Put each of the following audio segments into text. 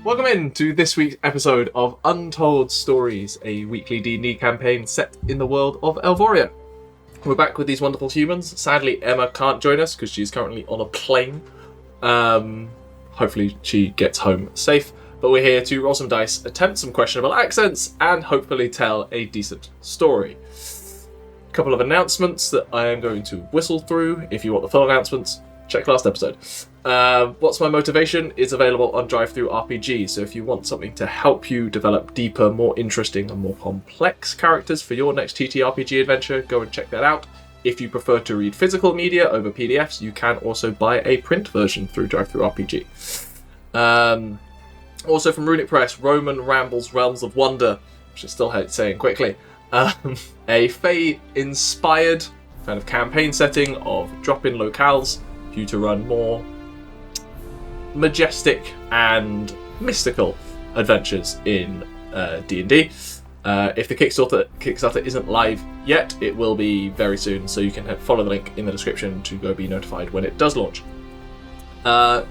Welcome in to this week's episode of Untold Stories, a weekly D&D campaign set in the world of Elvoria. We're back with these wonderful humans. Sadly, Emma can't join us because she's currently on a plane. Hopefully she gets home safe. But we're here to roll some dice, attempt some questionable accents, and hopefully tell a decent story. A couple of announcements that I am going to whistle through. If you want the full announcements, check last episode. What's My Motivation is available on DriveThruRPG, so if you want something to help you develop deeper, more interesting and more complex characters for your next TTRPG adventure, go and check that out. If you prefer to read physical media over PDFs, you can also buy a print version through DriveThruRPG. Also from Runic Press, Rhoam and Ramble's Realms of Wonder, which I still hate saying quickly. A Fae-inspired kind of campaign setting of drop-in locales for you to run more majestic and mystical adventures in D&D. If the Kickstarter isn't live yet, it will be very soon, so you can follow the link in the description to go be notified when it does launch.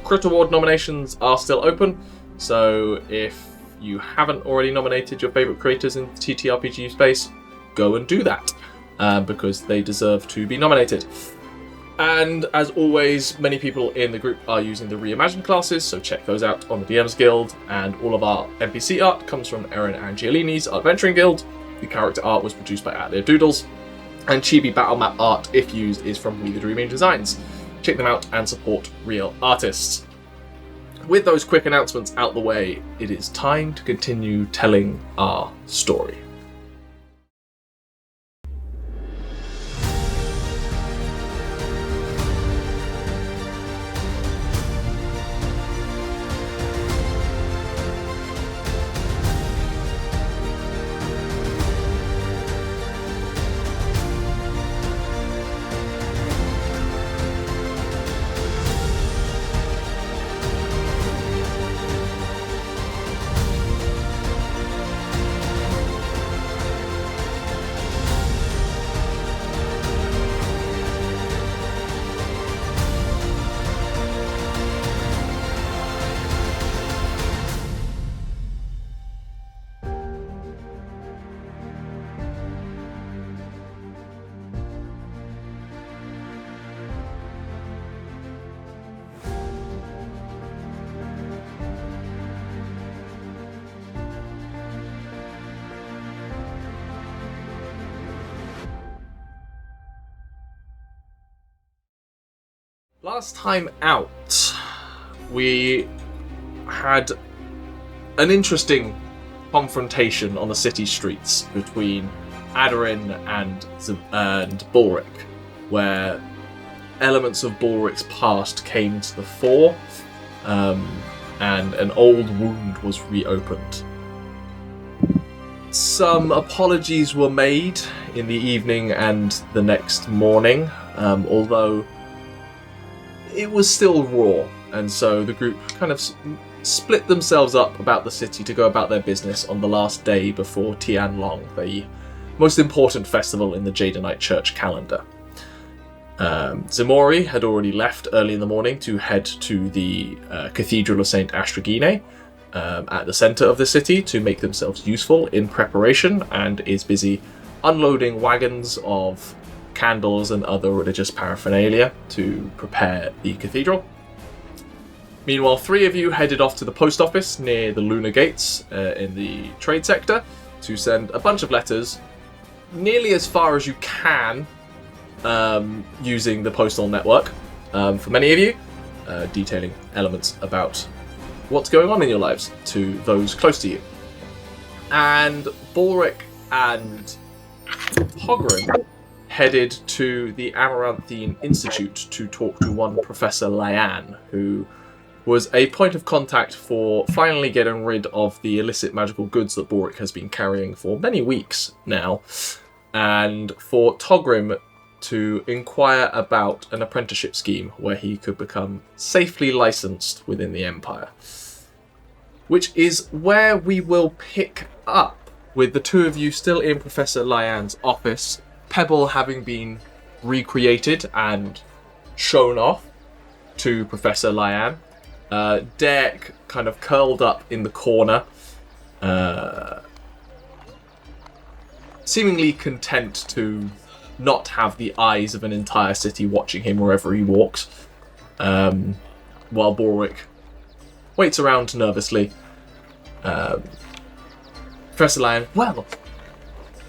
Crit Award nominations are still open, so if you haven't already nominated your favourite creators in the TTRPG space, go and do that, because they deserve to be nominated. And as always, many people in the group are using the Reimagined Classes, so check those out on the DM's Guild, and all of our NPC art comes from Aderyn and Giolini's Adventuring Guild. The character art was produced by Atelier Doodles, and Chibi battle map art, if used, is from WeTheDreamingDesigns. Check them out and support real artists. With those quick announcements out the way, it is time to continue telling our story. Last time out, we had an interesting confrontation on the city streets between Aderyn and Balrick, where elements of Balrick's past came to the fore, and an old wound was reopened. Some apologies were made in the evening and the next morning, although it was still raw, and so the group kind of split themselves up about the city to go about their business on the last day before Tianlong, the most important festival in the Jadenite Church calendar. Ximori had already left early in the morning to head to the Cathedral of St. Astragine at the centre of the city to make themselves useful in preparation, and is busy unloading wagons of candles and other religious paraphernalia to prepare the cathedral. Meanwhile, three of you headed off to the post office near the Lunar Gates in the trade sector to send a bunch of letters nearly as far as you can using the postal network for many of you, detailing elements about what's going on in your lives to those close to you. And Balrick and Togrim headed to the Amaranthine Institute to talk to one Professor Lyan, who was a point of contact for finally getting rid of the illicit magical goods that Balrick has been carrying for many weeks now, and for Togrim to inquire about an apprenticeship scheme where he could become safely licensed within the Empire. Which is where we will pick up, with the two of you still in Professor Lyan's office, Pebble having been recreated and shown off to Professor Lyan, Daerc kind of curled up in the corner, seemingly content to not have the eyes of an entire city watching him wherever he walks, while Balrick waits around nervously. Professor Lion, well,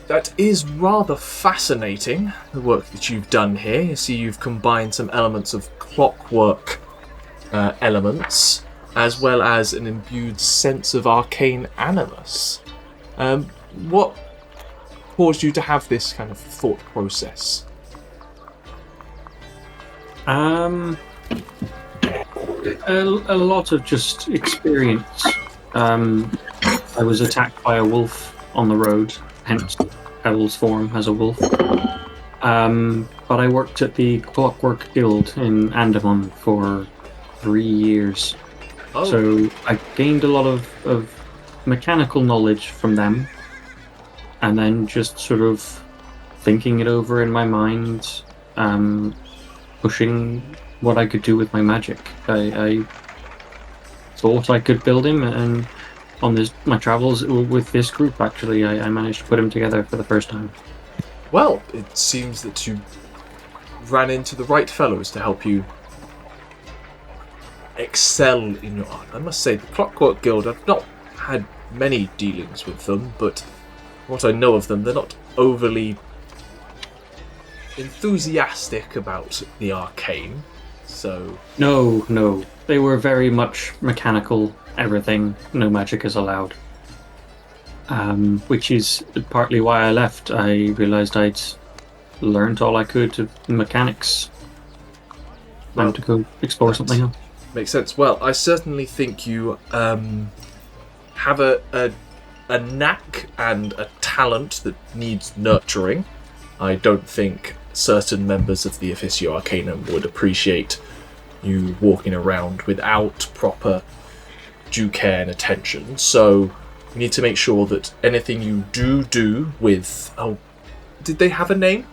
that is rather fascinating, the work that you've done here. You see you've combined some elements of clockwork elements, as well as an imbued sense of arcane animus. What caused you to have this kind of thought process? A lot of just experience. I was attacked by a wolf on the road, hence Pebble's form as a wolf. But I worked at the Clockwork Guild in Andamon for 3 years. Oh. So I gained a lot of mechanical knowledge from them, and then just sort of thinking it over in my mind, pushing what I could do with my magic. I thought I could build him, and on my travels with this group, actually, I managed to put him together for the first time. Well, it seems that you ran into the right fellows to help you excel in your art. I must say, the Clockwork Guild, I've not had many dealings with them, but what I know of them, they're not overly enthusiastic about the arcane, so... No. They were very much mechanical, everything, no magic is allowed. Which is partly why I left. I realised I'd learned all I could of mechanics. Time to go explore something else. Makes sense. Well, I certainly think you have a knack and a talent that needs nurturing. I don't think certain members of the Officio Arcanum would appreciate you walking around without proper due care and attention. So you need to make sure that anything you do with... Oh, did they have a name?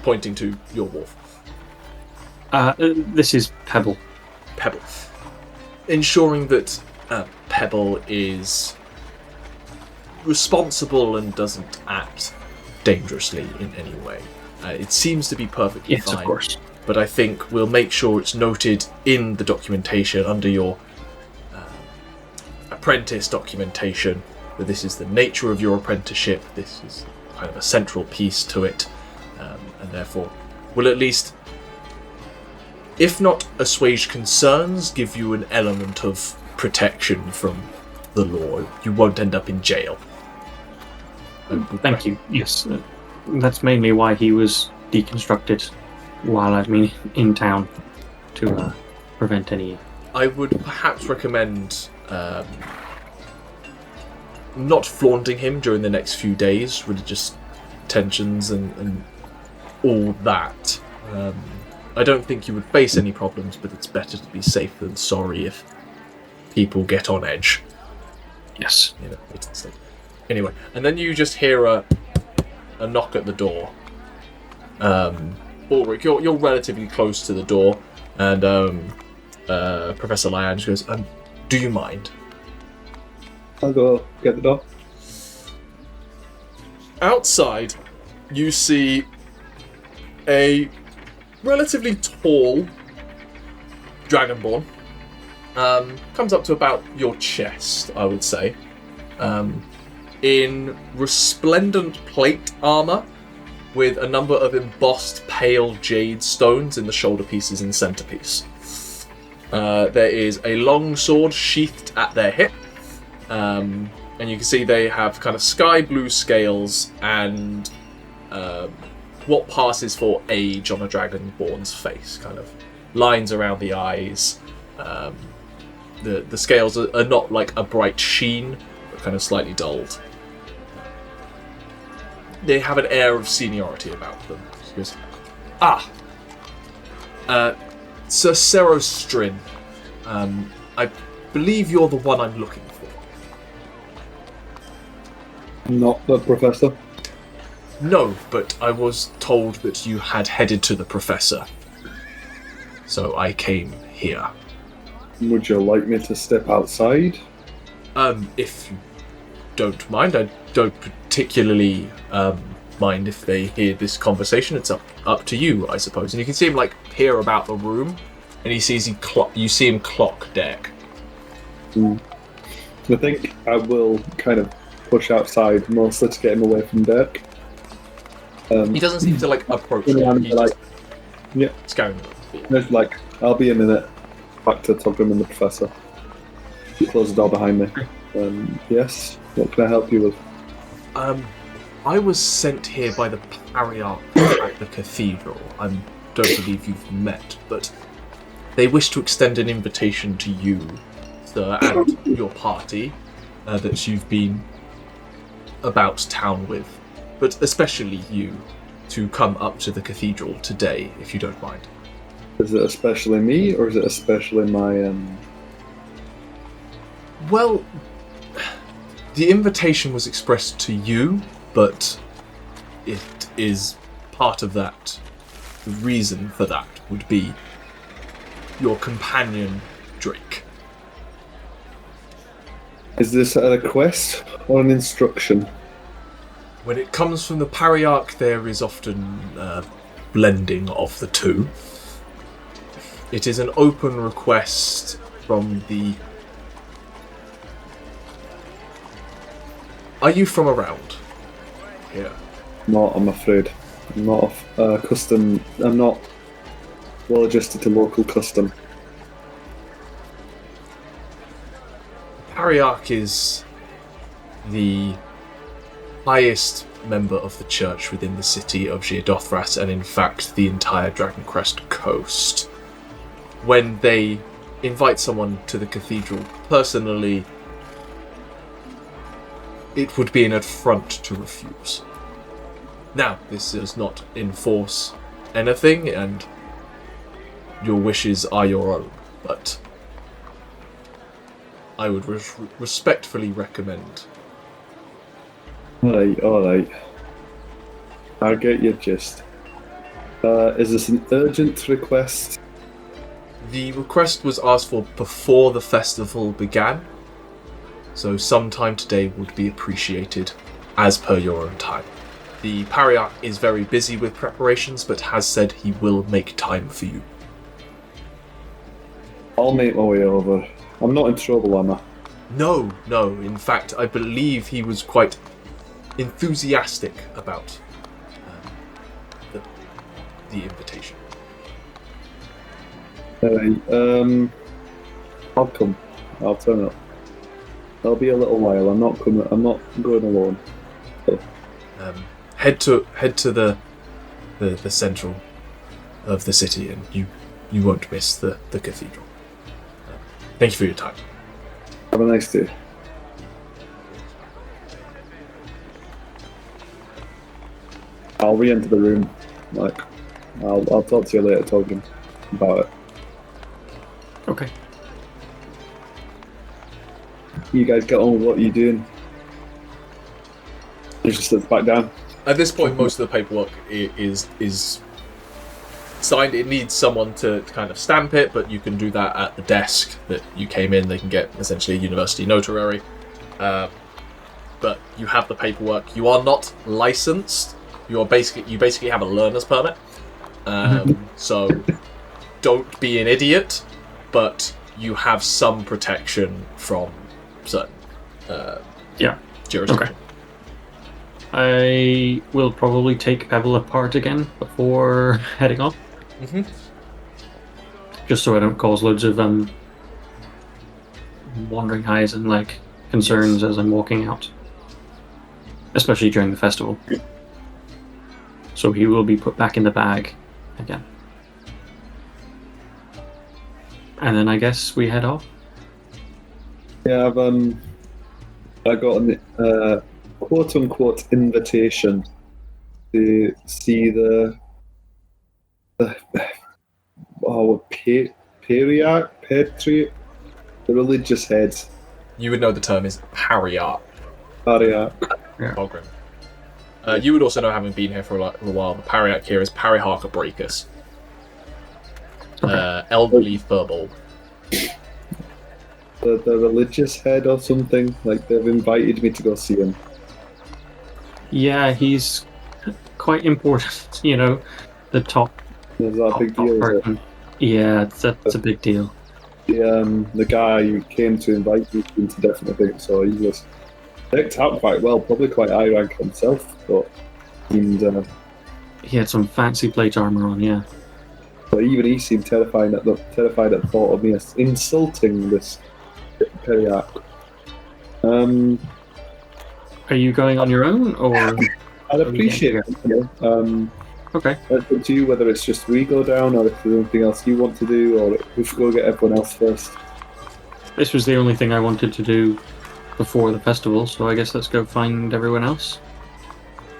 Pointing to your wolf. This is Pebble. Pebble. Ensuring that Pebble is responsible and doesn't act dangerously in any way. It seems to be perfectly fine. Yes, of course. But I think we'll make sure it's noted in the documentation under your apprentice documentation that this is the nature of your apprenticeship. This is kind of a central piece to it, and therefore will at least, if not assuage concerns, give you an element of protection from the law. You won't end up in jail. Thank you. Yes, that's mainly why he was deconstructed while I've been in town, to prevent any... I would perhaps recommend not flaunting him during the next few days, religious tensions and all that. I don't think you would face any problems, but it's better to be safe than sorry if people get on edge. Yes. You know, anyway, and then you just hear a knock at the door. Ulrich, you're relatively close to the door, and Professor Lian goes, do you mind? I'll go get the door. Outside, you see a relatively tall dragonborn. Comes up to about your chest, I would say. In resplendent plate armour, with a number of embossed pale jade stones in the shoulder pieces and centerpiece. There is a long sword sheathed at their hip, and you can see they have kind of sky blue scales and what passes for age on a dragonborn's face, kind of lines around the eyes. The scales are not like a bright sheen, but kind of slightly dulled. They have an air of seniority about them. He goes, Sir Serostrin, I believe you're the one I'm looking for. Not the Professor? No, but I was told that you had headed to the Professor. so I came here. Would you like me to step outside? If you don't mind, I don't particularly mind if they hear this conversation. It's up to you, I suppose. And you can see him like peer about the room, and you see him clock Daerc. I think I will kind of push outside, mostly to get him away from Daerc. He doesn't seem to like approach He's you. He's like, yeah. just going. There's like, I'll be a minute. Back to Togrim and the Professor. Close the door behind me. Yes, what can I help you with? I was sent here by the Pariarch at the cathedral. I don't believe you've met, but they wish to extend an invitation to you, sir, and your party that you've been about town with, but especially you, to come up to the cathedral today, if you don't mind. Is it especially me, or is it especially my, Well, the invitation was expressed to you, but it is part of that. The reason for that would be your companion, Drake. Is this a request or an instruction? When it comes from the Pariarch, there is often blending of the two. It is an open request from the... Are you from around here? Not, I'm afraid. I'm not custom. I'm not well adjusted to local custom. Pariarch is the highest member of the church within the city of Xir Dothras, and in fact the entire Dragoncrest coast. When they invite someone to the cathedral personally, it would be an affront to refuse. Now, this does not enforce anything, and your wishes are your own, but I would respectfully recommend. Alright. I get your gist. Is this an urgent request? The request was asked for before the festival began, so sometime today would be appreciated, as per your own time. The Pariarch is very busy with preparations, but has said he will make time for you. I'll make my way over. I'm not in trouble, am I? No. In fact, I believe he was quite enthusiastic about the invitation. Alright, I'll come. I'll turn up. I'll be a little while. I'm not coming. I'm not going alone. Head to the central of the city, and you won't miss the cathedral. Thank you for your time. Have a nice day. I'll re-enter the room. I'll talk to you later, Togrim, about it. Okay. You guys get on with what you're doing. You just sits back down. At this point, most of the paperwork is signed. It needs someone to kind of stamp it, but you can do that at the desk that you came in. They can get essentially a university notary. But you have the paperwork. You are not licensed. You basically have a learner's permit. So don't be an idiot, but you have some protection from certain jurisdiction. Okay. I will probably take Pebble apart again before heading off. Mm-hmm. Just so I don't cause loads of wandering eyes and concerns as I'm walking out. Especially during the festival. So he will be put back in the bag again. And then I guess we head off. Yeah, I got an quote-unquote invitation to see the Pariarch, the religious heads. You would know the term is Pariarch. Pariarch. Yeah. Togrim. You would also know, having been here for a while, the Pariarch here is Pariarch Breakers. elderly furball. The religious head or something. Like they've invited me to go see him. Yeah, he's quite important. You know, the top. Is that a big deal? Is it? Person. Yeah, that's a big deal. The guy who came to invite me seemed to definitely think so. He was decked out quite well, probably quite high rank himself, but he had some fancy plate armor on. Yeah. But even he seemed terrified at the thought of me insulting this Pariarch. Are you going on your own, or? I'd appreciate it. Okay. It's up to you whether it's just we go down, or if there's anything else you want to do, or if we should go get everyone else first. This was the only thing I wanted to do before the festival, so I guess let's go find everyone else.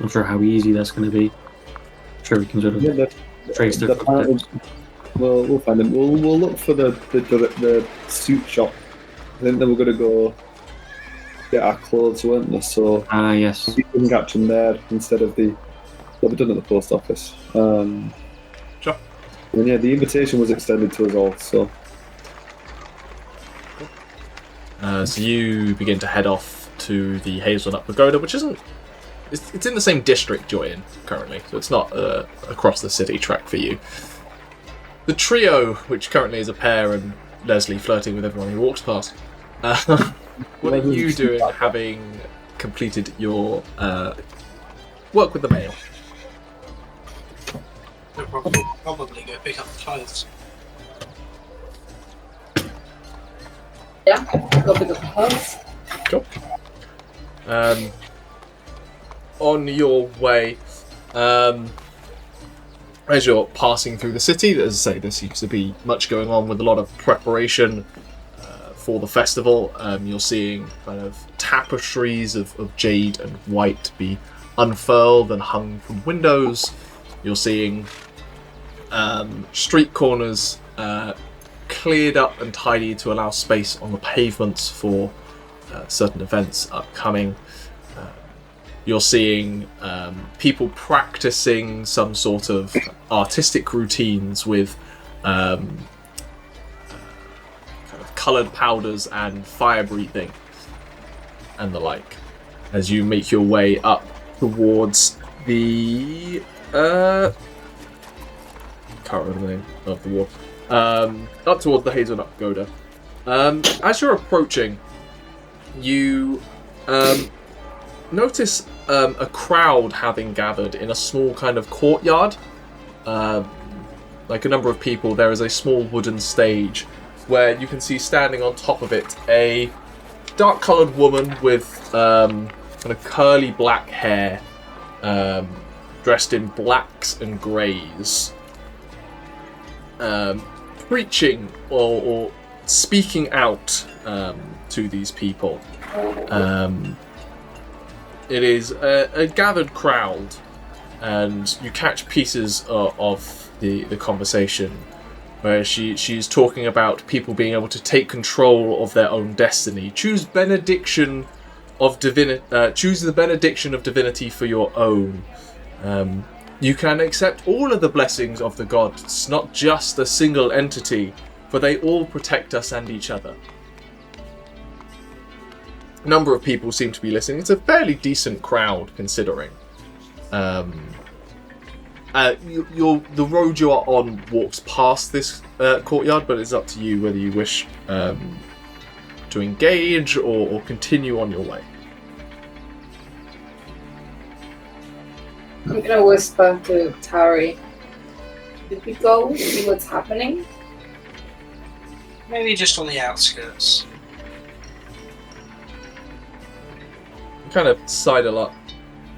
Not sure how easy that's going to be. I'm sure we can sort of trace their footsteps. Well, we'll find them. We'll look for the suit shop. I think they were going to go get our clothes, weren't they? So yes. we can catch them there instead of what we've done at the post office. Sure. And yeah, the invitation was extended to us all. So you begin to head off to the Hazelnut Pagoda, which isn't. It's in the same district you're in currently, so it's not across the city track for you. The trio, which currently is a pair and Lesley flirting with everyone who walks past. What are you doing, having completed your work with the mail? We'll probably go pick up the clothes. Yeah, go pick up the clothes. Cool. On your way, as you're passing through the city, as I say, there seems to be much going on with a lot of preparation for the festival. You're seeing kind of tapestries of jade and white be unfurled and hung from windows. You're seeing street corners cleared up and tidy to allow space on the pavements for certain events upcoming. You're seeing people practicing some sort of artistic routines with kind of coloured powders and fire breathing and the like. As you make your way up towards the can't remember the name of the wall. Up towards the Hazelnut Pagoda. As you're approaching, you notice a crowd having gathered in a small kind of courtyard. Like a number of people, there is a small wooden stage where you can see standing on top of it a dark-coloured woman with kind of curly black hair, dressed in blacks and greys, preaching or speaking out to these people. It is a gathered crowd, and you catch pieces of the conversation where she's talking about people being able to take control of their own destiny. Choose the benediction of divinity for your own. You can accept all of the blessings of the gods, not just a single entity, for they all protect us and each other. A number of people seem to be listening. It's a fairly decent crowd, considering. The road you are on walks past this courtyard, but it's up to you whether you wish to engage or continue on your way. I'm gonna whisper to Tauri. Did we go see what's happening? Maybe just on the outskirts. You kind of sidle up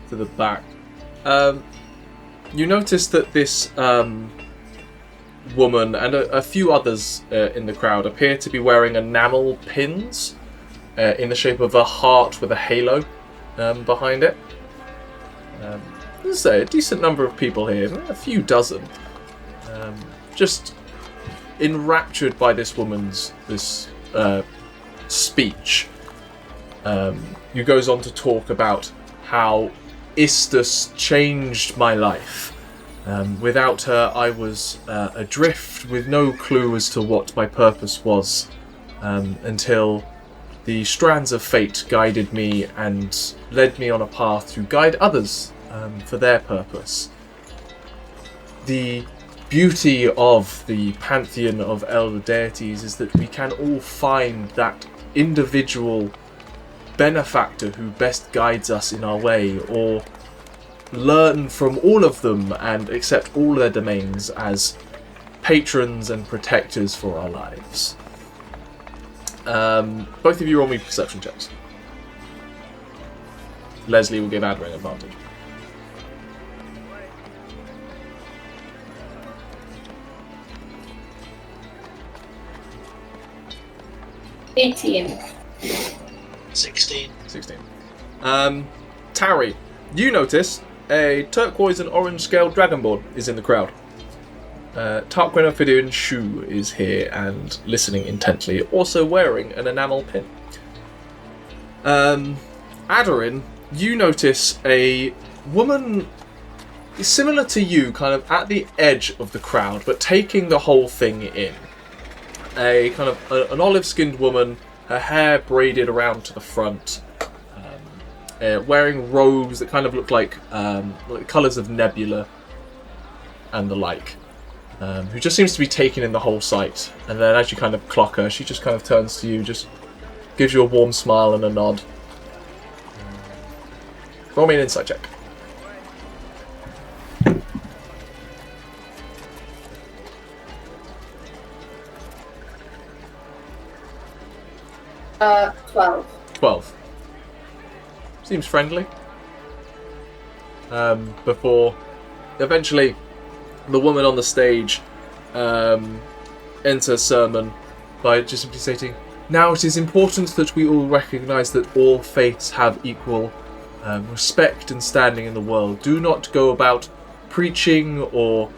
to the back. You notice that this woman and a few others in the crowd appear to be wearing enamel pins in the shape of a heart with a halo behind it. Let's say a decent number of people here, a few dozen, just enraptured by this woman's speech. Who goes on to talk about how Istus changed my life, Without her, I was adrift with no clue as to what my purpose was, until the strands of fate guided me and led me on a path to guide others for their purpose. The beauty of the pantheon of elder deities is that we can all find that individual benefactor who best guides us in our way, or learn from all of them and accept all their domains as patrons and protectors for our lives. Both of you roll me perception checks. Lesley will give Aderyn advantage. $18. 16. 16. Tauri, you notice a turquoise and orange scaled dragonborn is in the crowd. Tarquin of Fidian Shu is here and listening intently, also wearing an enamel pin. Aderyn, you notice a woman similar to you, kind of at the edge of the crowd, but taking the whole thing in. A kind of an olive-skinned woman, her hair braided around to the front, wearing robes that kind of look like colours of nebula and the like, who just seems to be taking in the whole sight. And then as you kind of clock her, she just kind of turns to you, just gives you a warm smile and a nod. Roll me an insight check. 12. 12. Seems friendly. Before eventually the woman on the stage ends her sermon by just simply stating, "Now it is important that we all recognise that all faiths have equal respect and standing in the world. Do not go about preaching or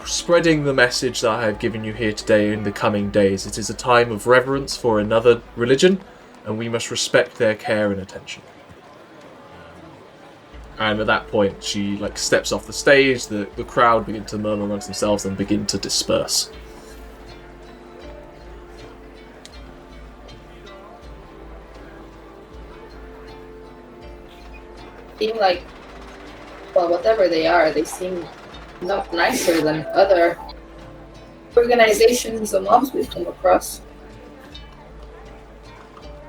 spreading the message that I have given you here today in the coming days. It is a time of reverence for another religion, and we must respect their care and attention." And at that point, she steps off the stage. The crowd begin to murmur amongst themselves and begin to disperse. Seem like, well, whatever they are, they seem not nicer than other organizations or mobs we've come across.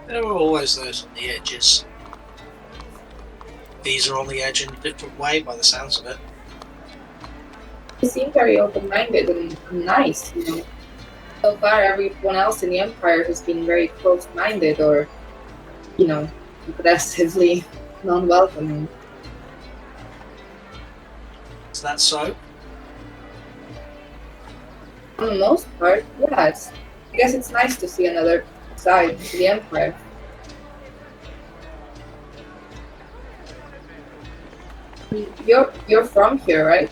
There were always those on the edges. These are on the edge in a different way by the sounds of it. They seem very open-minded and nice, you know. So far, everyone else in the Empire has been very close-minded or, aggressively non-welcoming. Is that so? For the most part, yes. I guess it's nice to see another side to the Empire. You're from here, right?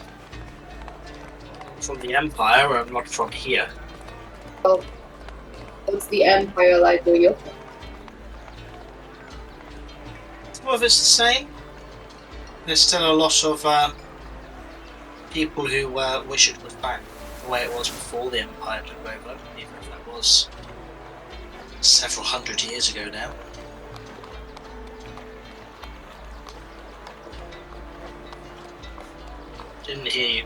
From the Empire, I'm not from here. Well, what's the Empire like where you're from? Some of it's the same. There's still a lot of people who wish it was back the way it was before the Empire took over, even if that was several hundred years ago now. Didn't hear you.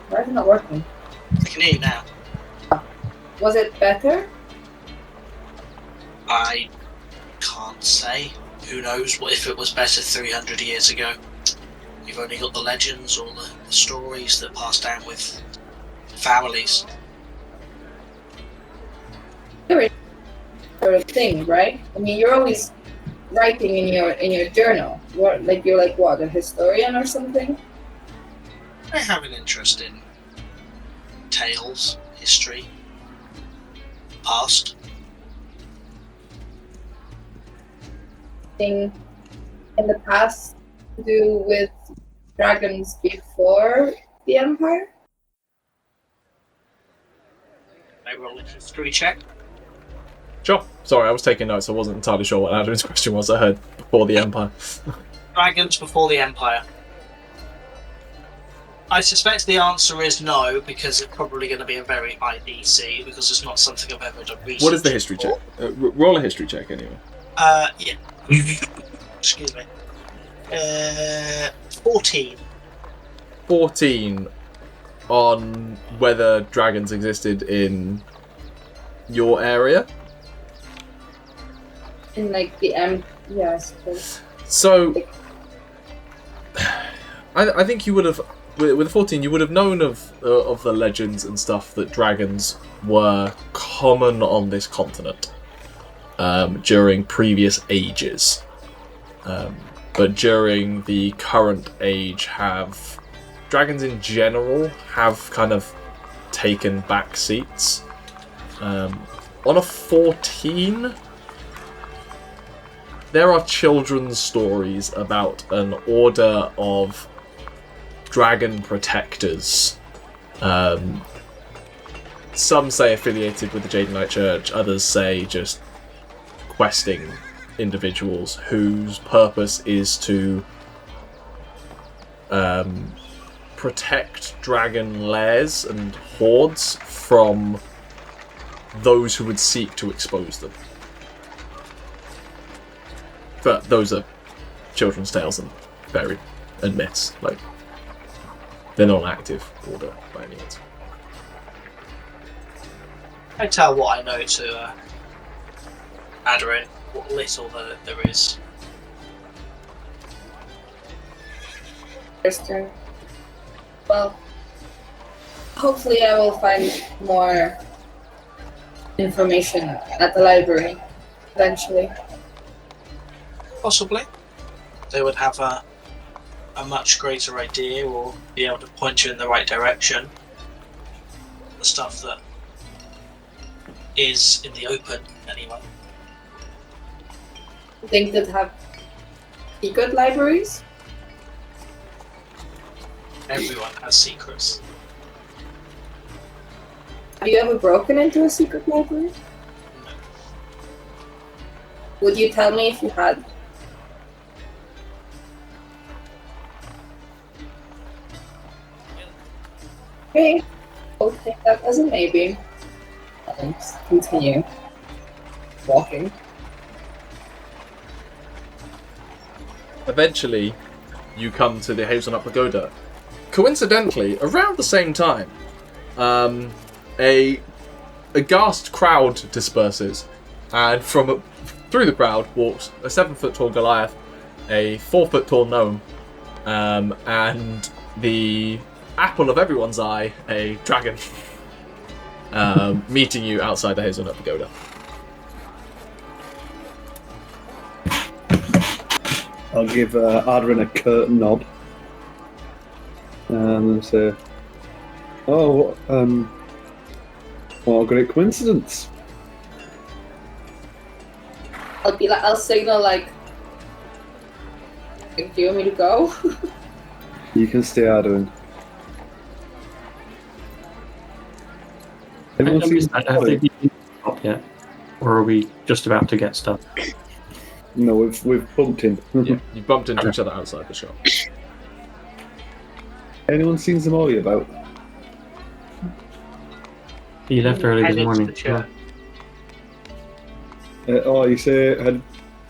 Why is it not working? I can hear you now. Was it better? I can't say. Who knows what if it was better 300 years ago. You've only got the legends or the stories that pass down with families. You're a thing, right? I mean, you're always writing in your journal. You're like what, a historian or something? I have an interest in tales, history, past. Thing in the past to do with dragons before the Empire? I roll a history check. Sure. Sorry, I was taking notes. I wasn't entirely sure what Aderyn's question was. I heard before the Empire. Dragons before the Empire. I suspect the answer is no, because it's probably going to be a very high DC, because it's not something I've ever done research. What is the history for. check? Roll a history check anyway. Yeah. Excuse me. 14. 14 on whether dragons existed in your area. In like the yeah, I suppose. So, I think you would have, with 14, you would have known of the legends and stuff that dragons were common on this continent during previous ages. But during the current age, dragons in general have kind of taken back seats. On a 14, there are children's stories about an order of dragon protectors. Some say affiliated with the Jadenite Church, others say just questing individuals whose purpose is to protect dragon lairs and hordes from those who would seek to expose them. But those are children's tales and myths. Like, they're not an active order by any means. I tell what I know to Aderyn, what little there is. First turn. Well, hopefully I will find more information at the library eventually. Possibly. They would have a much greater idea, or be able to point you in the right direction. The stuff that is in the open, anyway. I think they'd have secret libraries. Everyone has secrets. Have you ever broken into a secret library? No. Would you tell me if you had? Okay, I'll take that as a maybe. And continue walking. Eventually, you come to the Hazelnut Pagoda. Coincidentally, around the same time, a aghast crowd disperses, and through the crowd walks a 7-foot-tall Goliath, a 4-foot-tall Gnome, and the apple of everyone's eye, a dragon, meeting you outside the Hazelnut Pagoda. I'll give Aderyn a curt nod and say, "Oh, what a great coincidence!" I'll signal like, do you want me to go? You can stay, Aderyn. Anyone seen Have they been up yet? Or are we just about to get stuff? No, we've bumped in. Yeah, you bumped into each other outside the shop. Anyone seen Ximori about? He left early this Headed to morning. the church. You say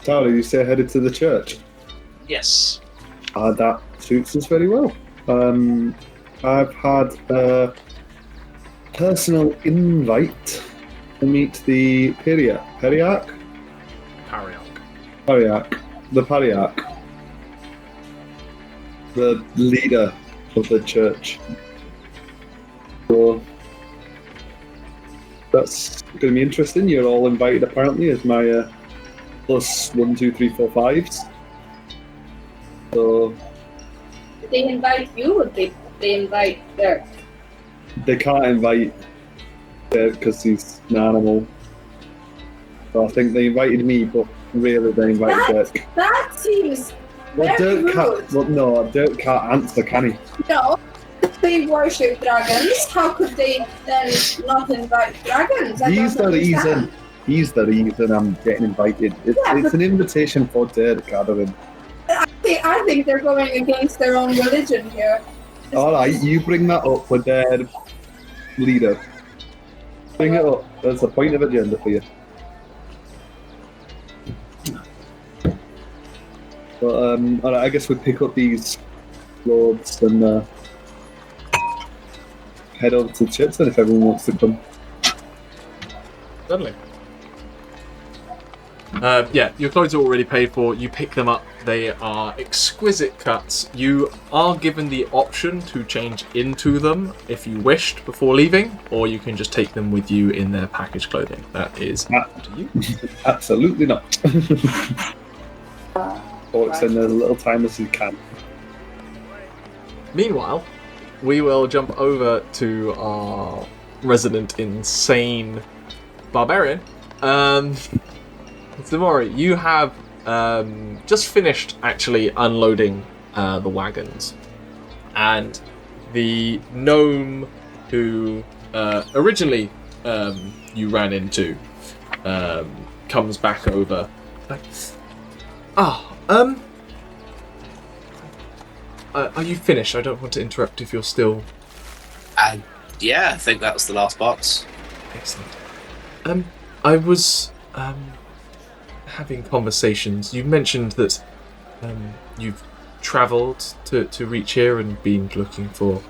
Tauri, you say headed to the church. Yes. That suits us very well. I've had a personal invite to meet the Pariarch. The Pariarch. The leader of the church. So that's going to be interesting. You're all invited apparently as my plus 1, 2, 3, 4, 5s. So Did they invite you or did they invite Daerc? they can't invite Daerc because he's an animal. So I think they invited me, but really they invited Daerc. That seems Well, very Daerc can't answer, can he? No. If they worship dragons, how could they then not invite dragons? He's the reason I'm getting invited. It's an invitation for Daerc, Aderyn. I think they're going against their own religion here. Alright, you bring that up with their leader. Bring it up. That's a point of agenda for you. But, alright, I guess we pick up these lords and head over to the church then if everyone wants to come. Certainly. Yeah, your clothes are already paid for. You pick them up. They are exquisite cuts. You are given the option to change into them if you wished before leaving, or you can just take them with you in their package clothing. That is up to you. Absolutely not. Or extend as little time as you can. Meanwhile, we will jump over to our resident insane barbarian. Ximori, you have just finished actually unloading the wagons, and the gnome who originally you ran into comes back over. Like, are you finished? I don't want to interrupt if you're still. Yeah, I think that was the last box. Excellent. I was having conversations. You mentioned that you've travelled to reach here and been looking for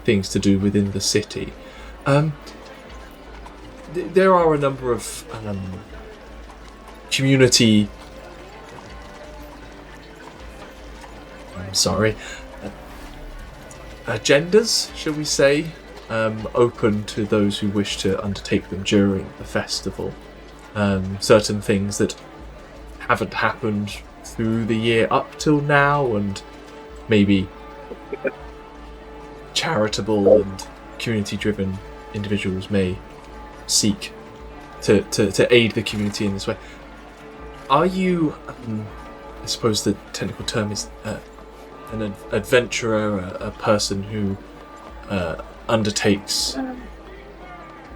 things to do within the city. There are a number of community. I'm sorry. Agendas, shall we say, open to those who wish to undertake them during the festival. Certain things that haven't happened through the year up till now, and maybe charitable and community-driven individuals may seek to aid the community in this way. Are you, I suppose the technical term is an adventurer, a person who undertakes... I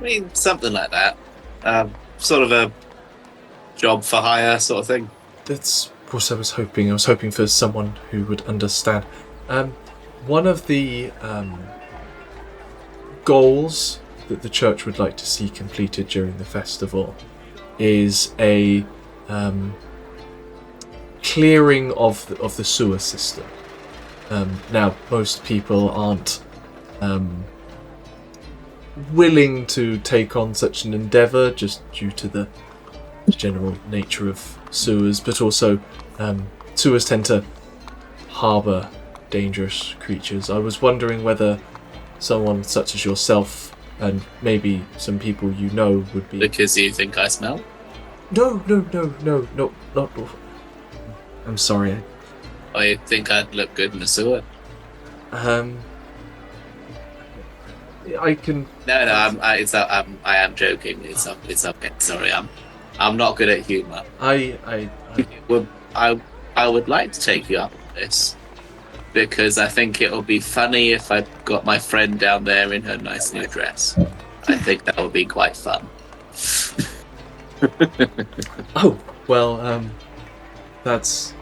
mean, something like that. Sort of a job for hire sort of thing. That's what I was hoping. I was hoping for someone who would understand. One of the goals that the church would like to see completed during the festival is a clearing of the sewer system. Now, most people aren't willing to take on such an endeavour just due to the general nature of sewers, but also sewers tend to harbour dangerous creatures. I was wondering whether someone such as yourself and maybe some people you know would be... Because you think I smell? No, not... I'm sorry. I think I'd look good in the sewer. I can... No, I am joking. It's okay. Sorry, I'm not good at humour. I would like to take you up on this because I think it'll be funny if I got my friend down there in her nice new dress. I think that would be quite fun. Oh, well, that's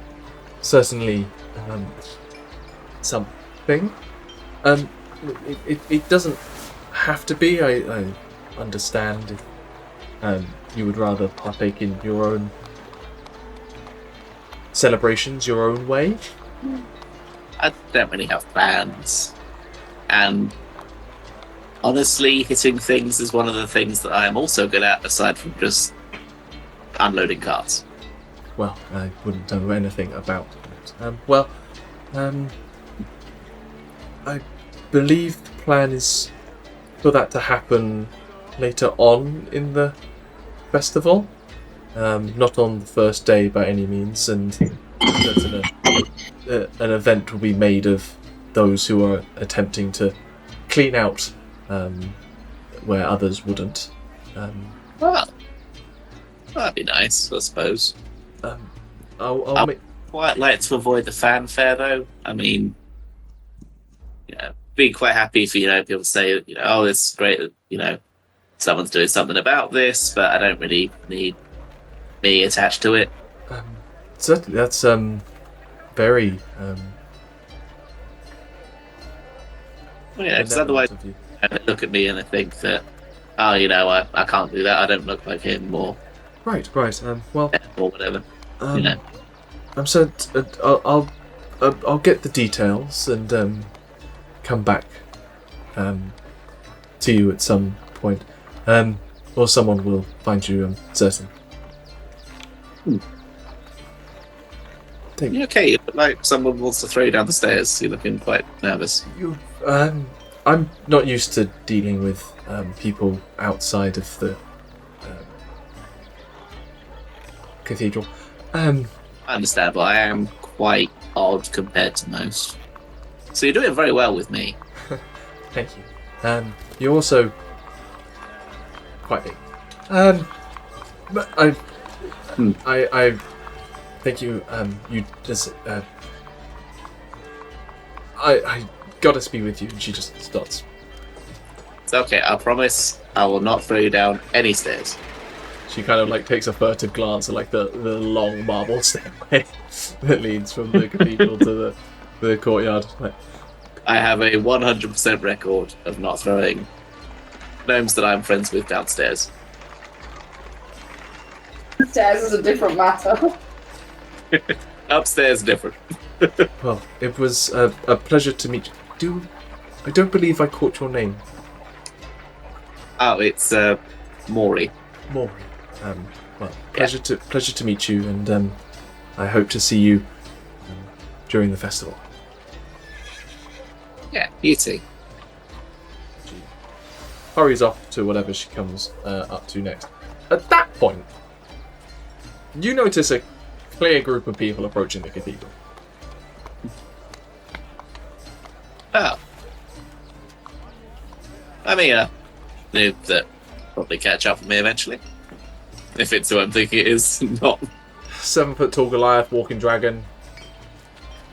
certainly something. It doesn't have to be. I understand if you would rather partake in your own celebrations your own way. I don't really have plans, and honestly, hitting things is one of the things that I am also good at, aside from just unloading carts. Well, I wouldn't know anything about it. I believe the plan is for that to happen later on in the festival. Not on the first day by any means, and an event will be made of those who are attempting to clean out where others wouldn't. Well, that'd be nice, I suppose. I'll make... quite like to avoid the fanfare, though. I mean, be quite happy for people to say, oh, it's great that someone's doing something about this, but I don't really need me attached to it. Certainly, that's very Well, yeah, because otherwise they look at me and they think that, oh, you know, I can't do that. I don't look like him, or Right. Well, or whatever. you know. I'm so I'll get the details and come back to you at some point, or someone will find you. I'm certain. You okay? You look like someone wants to throw you down the stairs. You're looking quite nervous. I'm not used to dealing with people outside of the cathedral. Understandable. I am quite odd compared to most. So you're doing very well with me. Thank you. You're also quite big. But I thank you. You just I gotta speak with you. And she just starts. It's okay. I promise I will not throw you down any stairs. She kind of like takes a furtive glance at like the long marble stairway that leads from the cathedral to the courtyard. Like, I have a 100% record of not throwing gnomes that I'm friends with downstairs. Stairs is a different matter. Upstairs, different. well, it was a pleasure to meet you. I don't believe I caught your name. Oh, it's Maury. Maury. Well, pleasure to meet you, and I hope to see you during the festival. Yeah, you too. She hurries off to whatever she comes up to next. At that point, you notice a clear group of people approaching the cathedral. Oh. I mean, knew that probably catch up with me eventually. If it's who I'm thinking it is, not. 7-foot-tall Goliath, walking dragon.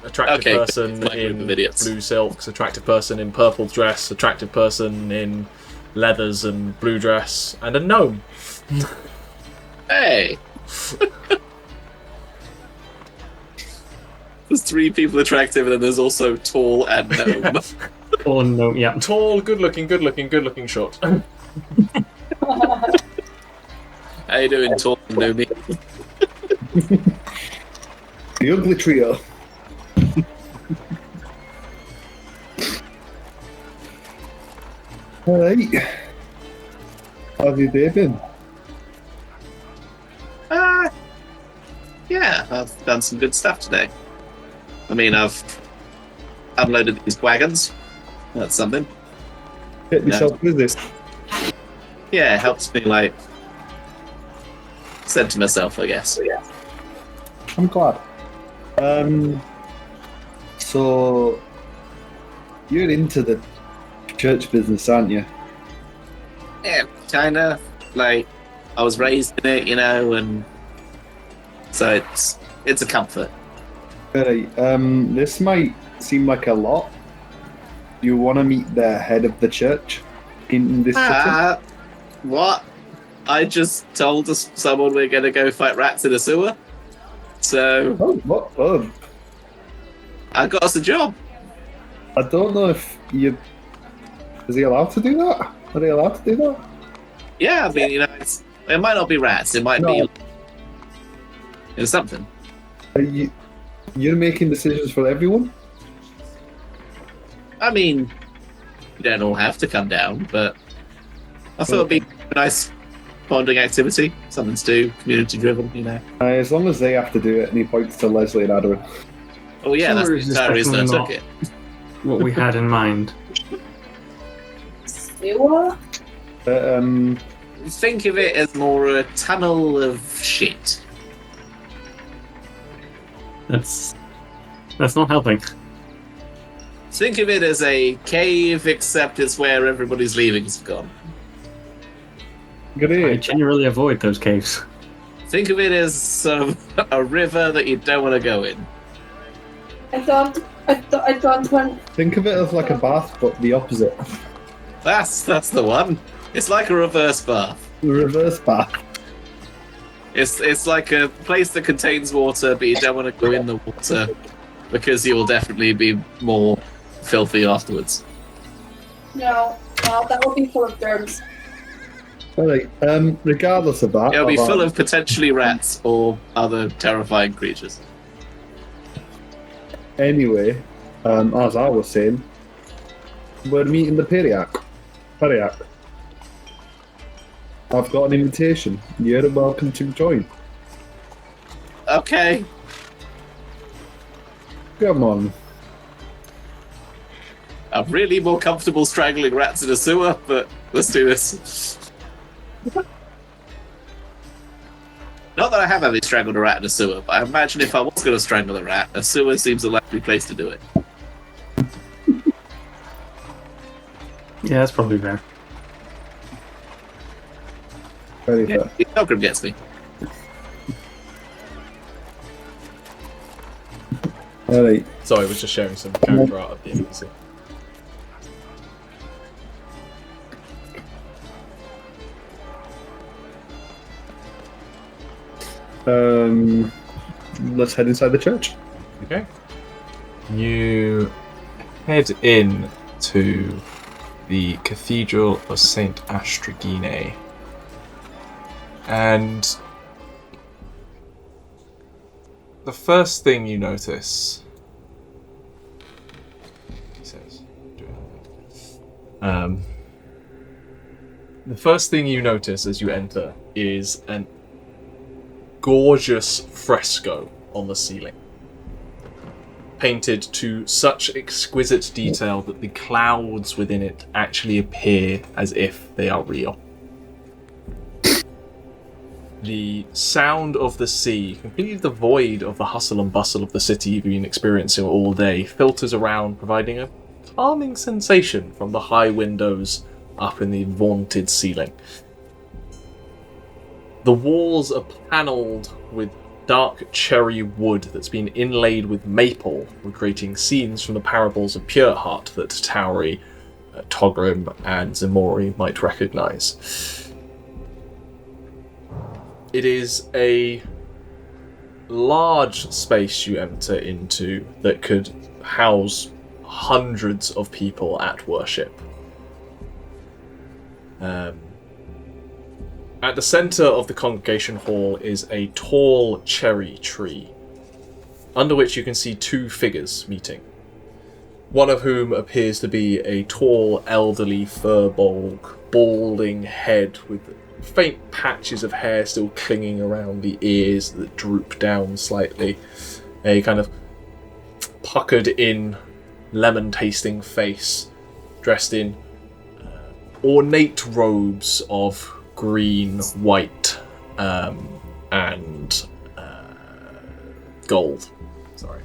Attractive person in idiots. Blue silks. Attractive person in purple dress. Attractive person in leathers and blue dress. And a gnome. Hey! There's 3 people attractive, and then there's also tall and gnome. Tall and gnome, yeah. Tall, good-looking, short. How you doing, tall and gnome? The ugly trio. Alright. How's your day been? Yeah, I've done some good stuff today. I mean, I've unloaded these wagons. That's something. Get yourself with this. Yeah, it helps me, like, center myself, I guess. I'm glad. So you're into the church business, aren't you? Yeah, kinda. Like, I was raised in it, you know, and so it's a comfort. Alright, this might seem like a lot. You want to meet the head of the church in this city? What? I just told someone we're going to go fight rats in a sewer. So Oh, what? Oh, I got us a job. I don't know if you... Is he allowed to do that? Are they allowed to do that? Yeah, I mean, you know, it might not be rats. It might be something. Are you're making decisions for everyone? I mean, you don't all have to come down, but I thought it'd be a nice bonding activity, something to do, community driven, you know. As long as they have to do it, and he points to Lesley and Aderyn. Oh yeah, that's Sewer the is entire reason I definitely took not it. what we had in mind. Sewer? Think of it as more a tunnel of shit. That's not helping. Think of it as a cave, except it's where everybody's leavings have gone. Good I idea. generally avoid those caves. Think of it as sort of a river that you don't want to go in. I thought when Think of it as like a bath, but the opposite. That's the one. It's like a reverse bath. The reverse bath. It's like a place that contains water, but you don't want to go in the water because you will definitely be more filthy afterwards. No, that will be full of germs. Alright, regardless of that... It'll be full of potentially rats or other terrifying creatures. Anyway, as I was saying, we're meeting the Pariarch. I've got an invitation. You're welcome to join. Okay. Come on. I'm really more comfortable strangling rats in a sewer, but let's do this. Not that I have ever strangled a rat in a sewer, but I imagine if I was going to strangle a rat, a sewer seems a likely place to do it. Yeah, that's probably fair. Very fair. Togrim gets me. Alright. Sorry, I was just sharing some character art of the NPC. Let's head inside the church. Okay. You head in to the Cathedral of St. Astragine. And the first thing you notice, he says, the first thing you notice as you enter is an gorgeous fresco on the ceiling, painted to such exquisite detail that the clouds within it actually appear as if they are real. The sound of the sea, completely devoid of the hustle and bustle of the city you've been experiencing all day, filters around, providing a calming sensation from the high windows up in the vaulted ceiling. The walls are panelled with dark cherry wood that's been inlaid with maple, recreating scenes from the parables of Pariarch that Tauri, Togrim, and Ximori might recognise. It is a large space you enter into that could house hundreds of people at worship. At the centre of the congregation hall is a tall cherry tree, under which you can see two figures meeting. One of whom appears to be a tall, elderly, balding head with faint patches of hair still clinging around the ears that droop down slightly. A kind of puckered-in, lemon-tasting face, dressed in ornate robes of green, white, and gold. Sorry.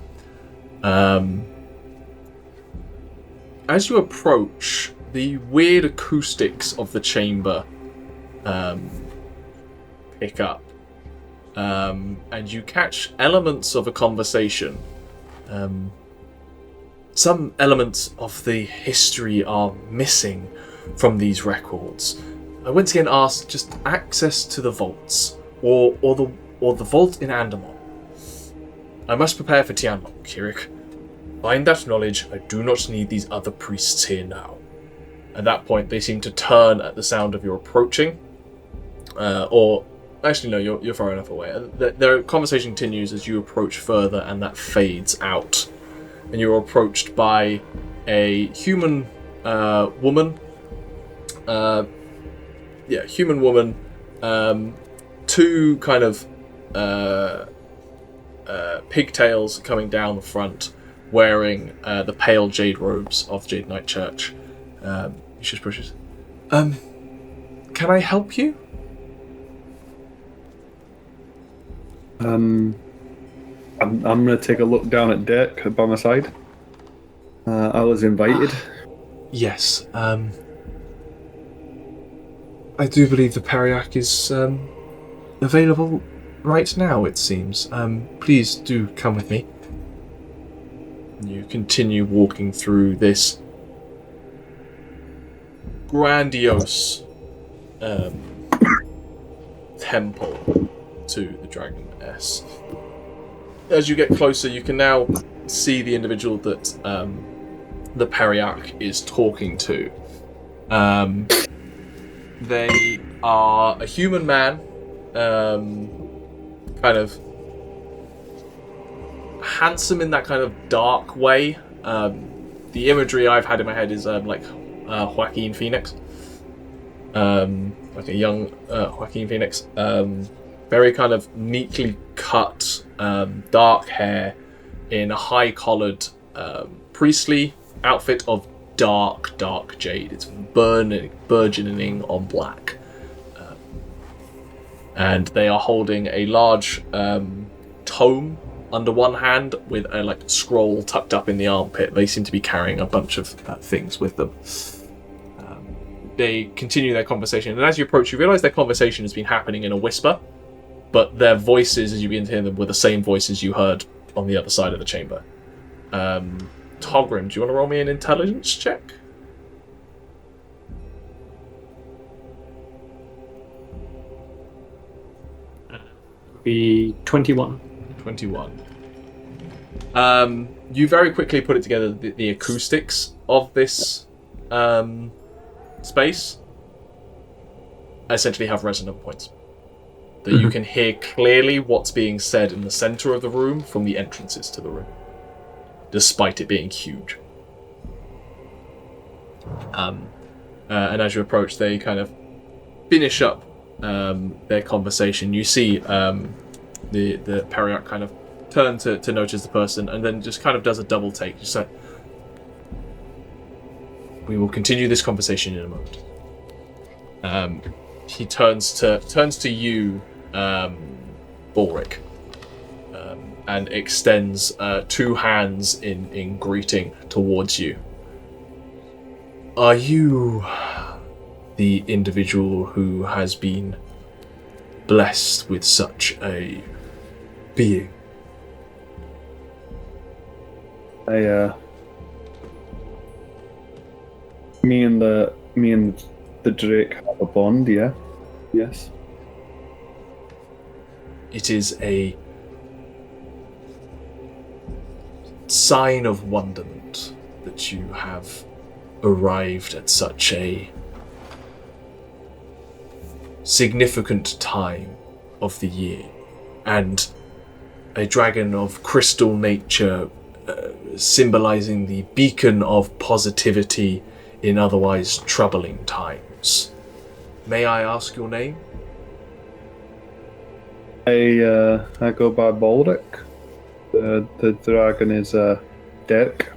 As you approach, the weird acoustics of the chamber pick up, and you catch elements of a conversation. Some elements of the history are missing from these records. I once again asked just access to the vaults, or the vault in Andamon. I must prepare for Tianlong, Kirik. Find that knowledge. I do not need these other priests here now. At that point, they seem to turn at the sound of your approaching. Actually, no, you're far enough away. Their conversation continues as you approach further, and that fades out. And you're approached by a human woman. Human woman. Two kind of pigtails coming down the front, wearing the pale jade robes of Jadenite Church. She just pushes. Can I help you? I'm going to take a look down at Daerc by my side. I was invited. Yes. I do believe the Pariarch is available right now, it seems. Please do come with me. You continue walking through this grandiose temple to the Dragoness. As you get closer, you can now see the individual that the Pariarch is talking to. They are a human man, kind of handsome in that kind of dark way. The imagery I've had in my head is like Joaquin Phoenix, like a young Joaquin Phoenix. Very kind of neatly cut, dark hair in a high-collared priestly outfit of dark jade. It's burgeoning on black. And they are holding a large tome under one hand with a like scroll tucked up in the armpit. They seem to be carrying a bunch of things with them. They continue their conversation, and as you approach, you realise their conversation has been happening in a whisper, but their voices, as you begin to hear them, were the same voices you heard on the other side of the chamber. Togrim, do you want to roll me an intelligence check? Be 21. 21. You very quickly put it together, the acoustics of this space essentially have resonant points. That you can hear clearly what's being said in the center of the room from the entrances to the room, despite it being huge. And as you approach, they kind of finish up their conversation. You see the Pariarch kind of turn to notice the person, and then just kind of does a double take. Just like, we will continue this conversation in a moment. He turns to you, Balrick, and extends 2 hands in greeting towards you. Are you the individual who has been blessed with such a being? Me and the Drake have a bond, yeah. Yes. It is a sign of wonderment that you have arrived at such a significant time of the year, and a dragon of crystal nature symbolizing the beacon of positivity in otherwise troubling times. May I ask your name? I go by Balrick. The dragon is Daerc.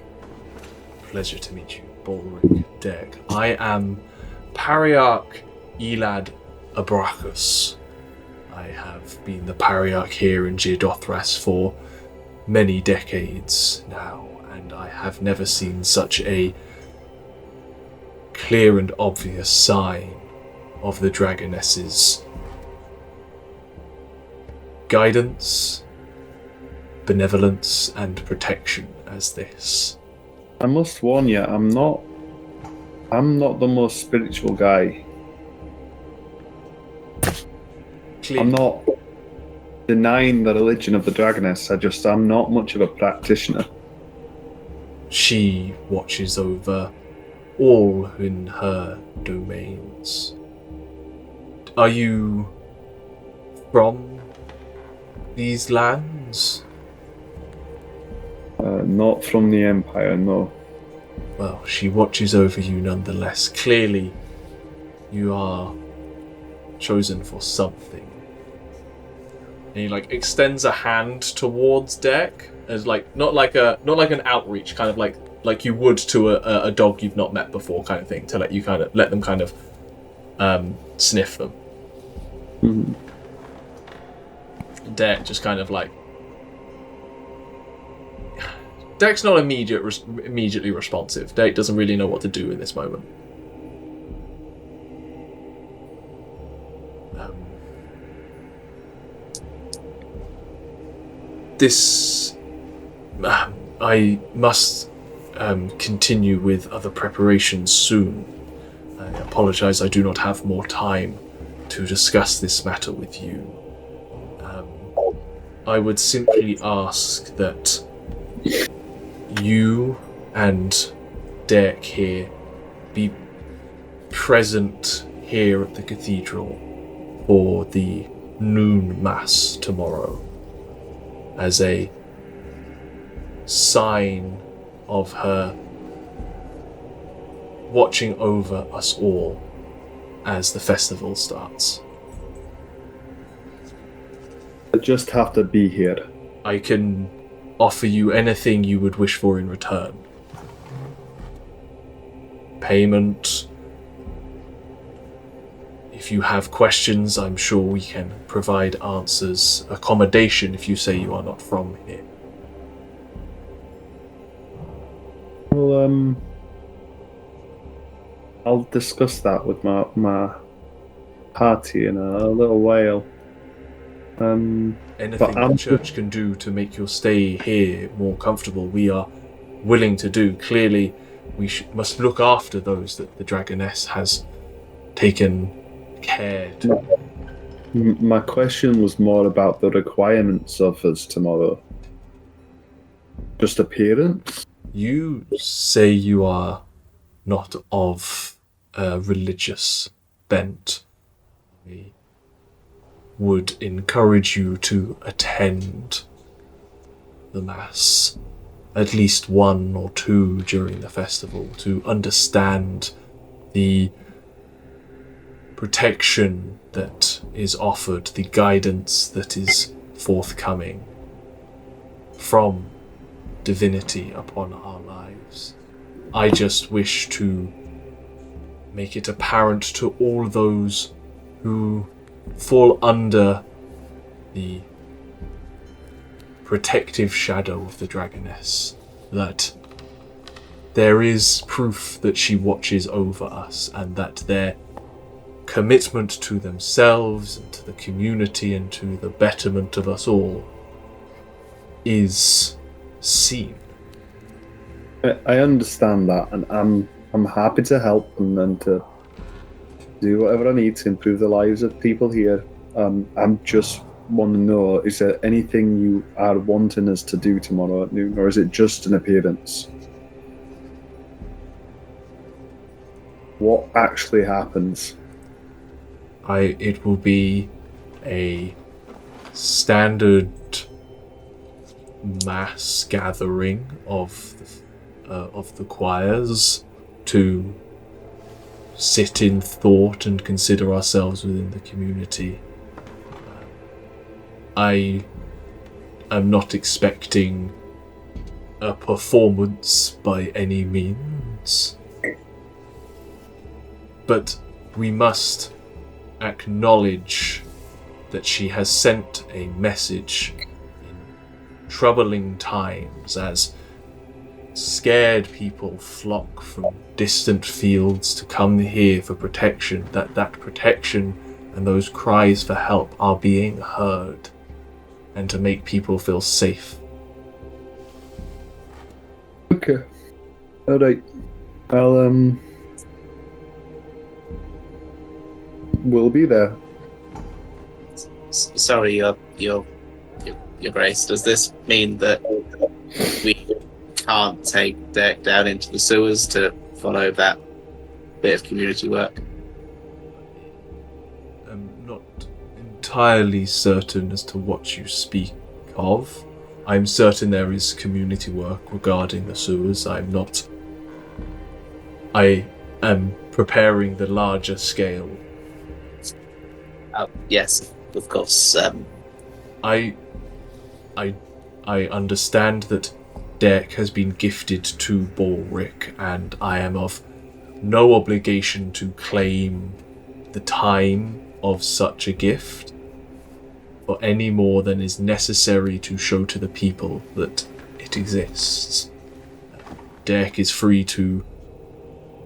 Pleasure to meet you, Balrick Daerc. I am Pariarch Elad Abrachus. I have been the Pariarch here in Xir Dothras for many decades now, and I have never seen such a clear and obvious sign of the Dragoness's guidance, benevolence, and protection as this. I must warn you, I'm not the most spiritual guy. I'm not denying the religion of the Dragoness, I'm not much of a practitioner. She watches over all in her domains. Are you from these lands? Not from the Empire, no. Well, she watches over you nonetheless. Clearly, you are chosen for something. And he extends a hand towards Daerc, as not like an outreach, kind of like you would to a dog you've not met before, kind of thing, to let them sniff them. Mm-hmm. Daerc just kind of Daerc's not immediately responsive. Daerc doesn't really know what to do in this moment. I must continue with other preparations soon. I apologize, I do not have more time to discuss this matter with you. I would simply ask that you and Daerc here be present here at the cathedral for the noon mass tomorrow as a sign of her watching over us all as the festival starts. I just have to be here. I can offer you anything you would wish for in return. Payment. If you have questions, I'm sure we can provide answers. Accommodation if you say you are not from here. Well, I'll discuss that with my party in a little while. Anything the church can do to make your stay here more comfortable, we are willing to do. Clearly, we must look after those that the Dragoness has taken care to. My question was more about the requirements of us tomorrow. Just appearance? You say you are not of a religious bent. We would encourage you to attend the Mass, at least 1 or 2 during the festival, to understand the protection that is offered, the guidance that is forthcoming from divinity upon our lives. I just wish to make it apparent to all those who fall under the protective shadow of the Dragoness that there is proof that she watches over us, and that their commitment to themselves and to the community and to the betterment of us all is seen. I understand that, and I'm happy to help them and to do whatever I need to improve the lives of people here. I'm just want to know, is there anything you are wanting us to do tomorrow at noon, or is it just an appearance? What actually happens? It will be a standard mass gathering of the choirs to sit in thought and consider ourselves within the community. I am not expecting a performance by any means, but we must acknowledge that she has sent a message in troubling times as scared people flock from distant fields to come here for protection, that protection and those cries for help are being heard, and to make people feel safe. Okay. Alright. I'll, we'll be there. Sorry, Your Grace. Does this mean that we can't take Daerc down into the sewers to follow that bit of community work? I'm not entirely certain as to what you speak of. I'm certain there is community work regarding the sewers. I am preparing the larger scale. Yes, of course. I understand that Daerc has been gifted to Balrick, and I am of no obligation to claim the time of such a gift for any more than is necessary to show to the people that it exists. Daerc is free to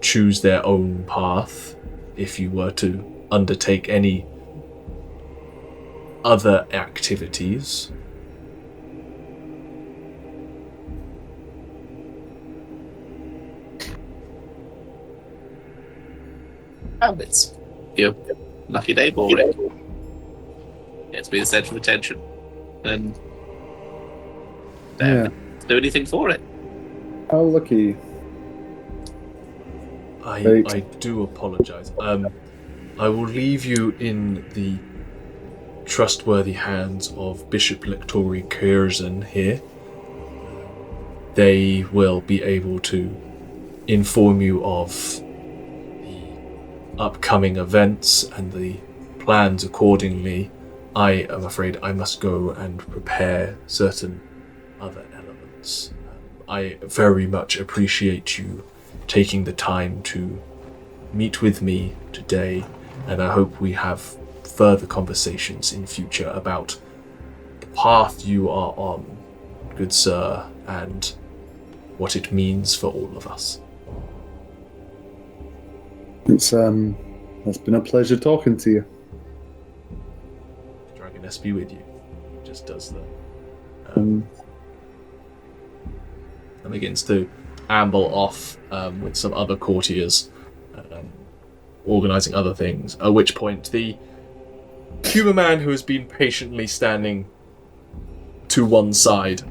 choose their own path if you were to undertake any other activities. Oh, it's your lucky day, Balrick. It's be the centre of attention, and they don't do anything for it. How lucky. I do apologize. I will leave you in the trustworthy hands of Bishop Lectori Curzon here. They will be able to inform you of the upcoming events and the plans accordingly. I am afraid I must go and prepare certain other elements. I very much appreciate you taking the time to meet with me today, and I hope we have further conversations in future about the path you are on, good sir, and what it means for all of us. It's been a pleasure talking to you. Dragoness be with you. Just does that. And begins to amble off with some other courtiers, organising other things. At which point, the human man who has been patiently standing to one side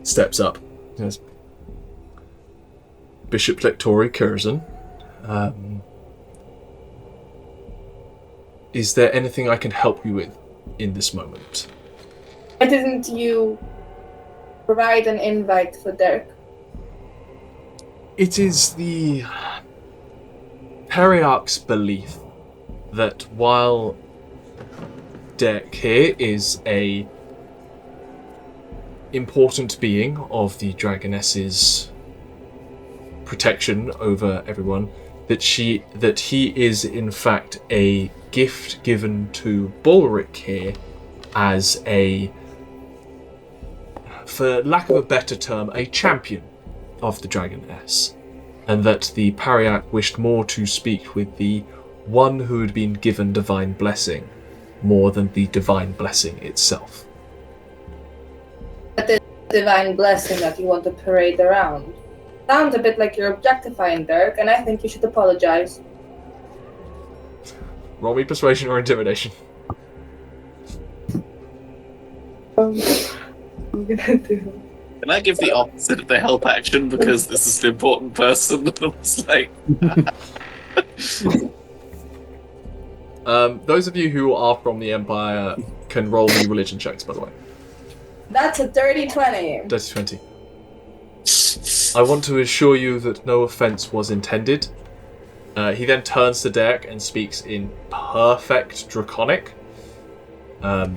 steps up. Yes. Bishop Lectori Curzon, is there anything I can help you with in this moment? Why didn't you provide an invite for Daerc? It is the Pariarch's belief that while Daerc here is a important being of the Dragoness's protection over everyone, that he is in fact a gift given to Balrick here as a, for lack of a better term, a champion of the Dragoness, and that the Pariarch wished more to speak with the one who had been given divine blessing more than the divine blessing itself. But the divine blessing that you want to parade around sounds a bit like you're objectifying Daerc, and I think you should apologize. Roll me persuasion or intimidation. I'm gonna do. Can I give the opposite of the help action because this is an important person? And I was like, those of you who are from the Empire can roll me religion checks, by the way. That's a dirty 20. Dirty 20. I want to assure you that no offence was intended. He then turns to Daerc and speaks in perfect Draconic. I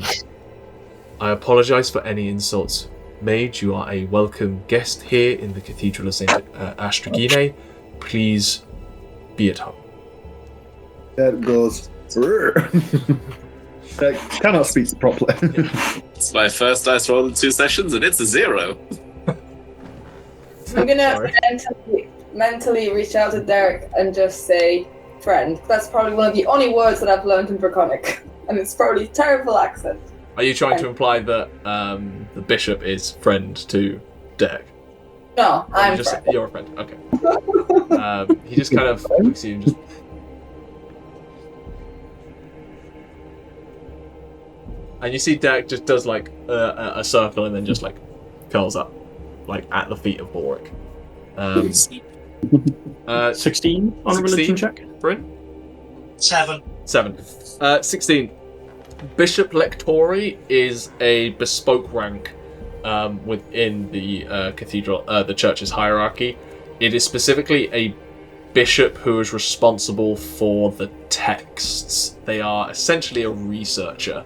apologise for any insults made. You are a welcome guest here in the Cathedral of St. Astragine. Please be at home. There it goes. I cannot speak properly. it's my first dice roll in 2 sessions and it's a 0. I'm gonna mentally reach out to Daerc and just say friend. That's probably one of the only words that I've learned in Draconic. And it's probably a terrible accent. Are you trying to imply that the bishop is friend to Daerc? No, I'm friend. You're a friend, okay. He just kind of looks at you and just... And you see Daerc just does like a circle and then just like curls up, like at the feet of Balrick. 16 on a religion check. Bryn? 7. 16. Bishop Lectori is a bespoke rank within the cathedral, the church's hierarchy. It is specifically a bishop who is responsible for the texts. They are essentially a researcher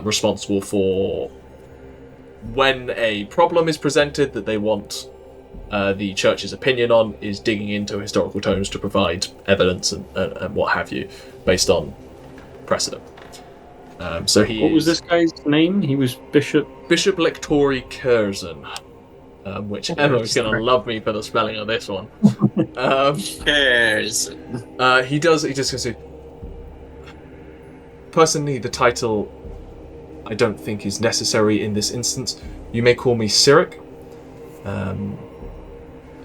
responsible for when a problem is presented that they want the church's opinion on, is digging into historical tomes to provide evidence and what have you based on precedent. So what was this guy's name? He was Bishop Lectori Curzon, which Emma's going to love me for the spelling of this one. Curzon. He just goes to... Personally, the title I don't think is necessary in this instance. You may call me Cyric.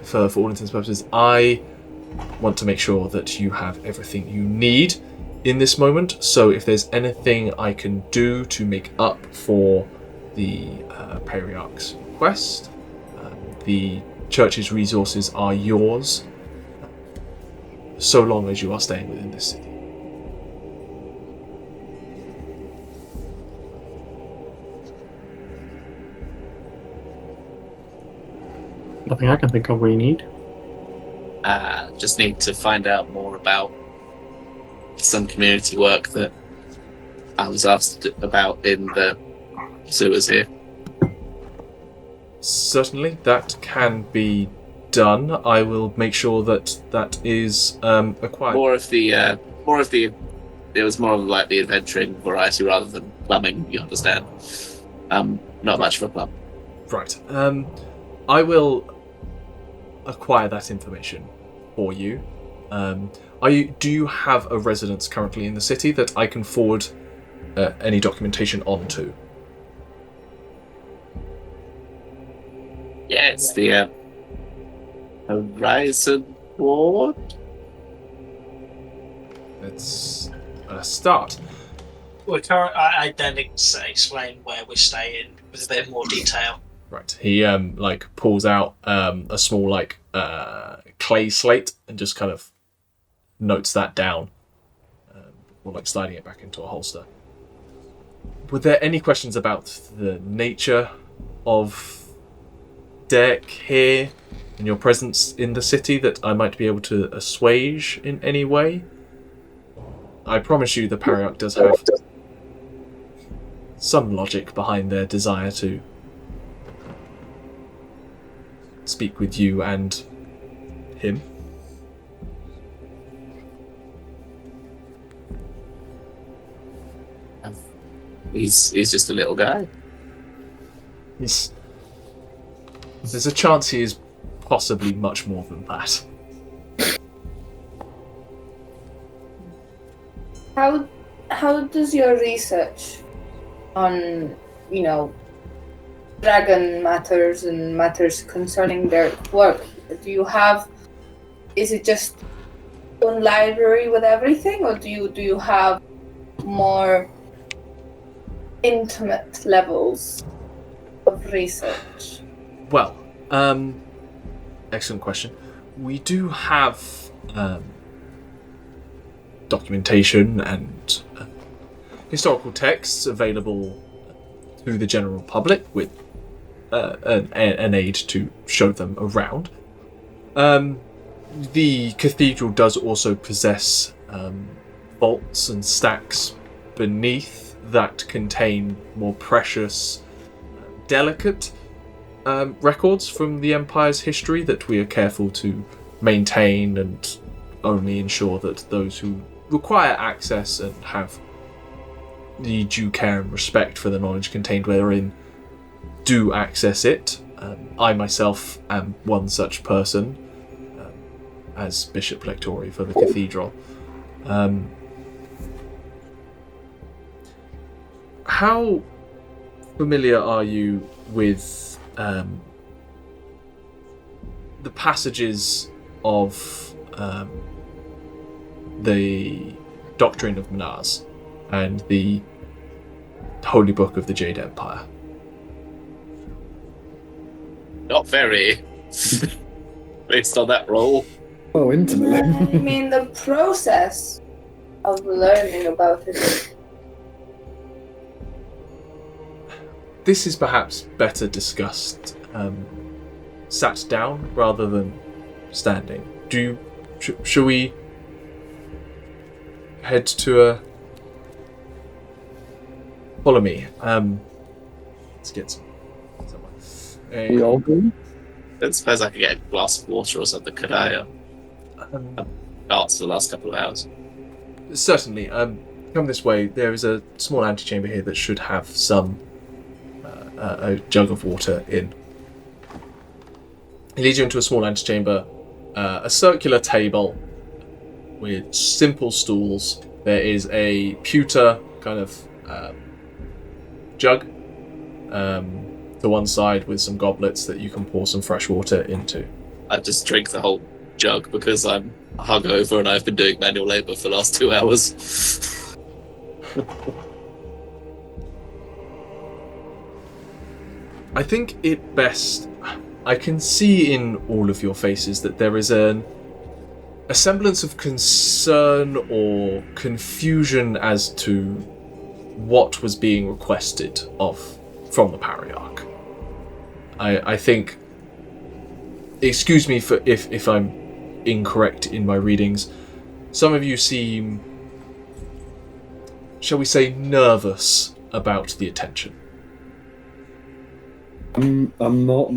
For all intents and purposes, I want to make sure that you have everything you need in this moment. So if there's anything I can do to make up for the Pariarch's request, the church's resources are yours, so long as you are staying within this city. Nothing I can think of we need. Just need to find out more about some community work that I was asked about in the sewers here. Certainly, that can be done. I will make sure that is acquired. It was more of like the adventuring variety rather than plumbing, you understand. Not much for plumb. Right. I will acquire that information for you. Do you have a residence currently in the city that I can forward any documentation onto? Yeah, it's the Horizon Ward. Let's start. I then explain where we're staying with a bit more detail. Right. He pulls out a small clay slate and just kind of notes that down, or sliding it back into a holster. Were there any questions about the nature of Daerc here and your presence in the city that I might be able to assuage in any way? I promise you the Pariarch does have some logic behind their desire to speak with you and him. He's just a little guy. There's a chance he is possibly much more than that. How does your research on, dragon matters and matters concerning their work? Is it just one library with everything, or do you have more intimate levels of research? Well, excellent question. We do have documentation and historical texts available to the general public with an aid to show them around. The cathedral does also possess vaults and stacks beneath that contain more precious, delicate records from the Empire's history that we are careful to maintain and only ensure that those who require access and have the due care and respect for the knowledge contained therein do access it. I myself am one such person, as Bishop Lectori for the cathedral. How familiar are you with the passages of the Doctrine of Manars and the Holy Book of the Jade Empire? Not very. Based on that role. Oh, intimately. I mean, the process of learning about it. This is perhaps better discussed sat down rather than standing. Shall we head to a... Follow me. Let's get some... We all go? I suppose I could get a glass of water or something, could I? Arts for the last couple of hours. Certainly. Come this way. There is a small antechamber here that should have some a jug of water in. It leads you into a small antechamber, a circular table with simple stools. There is a pewter kind of jug to one side with some goblets that you can pour some fresh water into. I just drink the whole jug because I'm hungover and I've been doing manual labour for the last 2 hours. I think it best... I can see in all of your faces that there is a semblance of concern or confusion as to what was being requested from the Pariarch. I think, excuse me for if I'm incorrect in my readings, some of you seem, shall we say, nervous about the attention. I'm not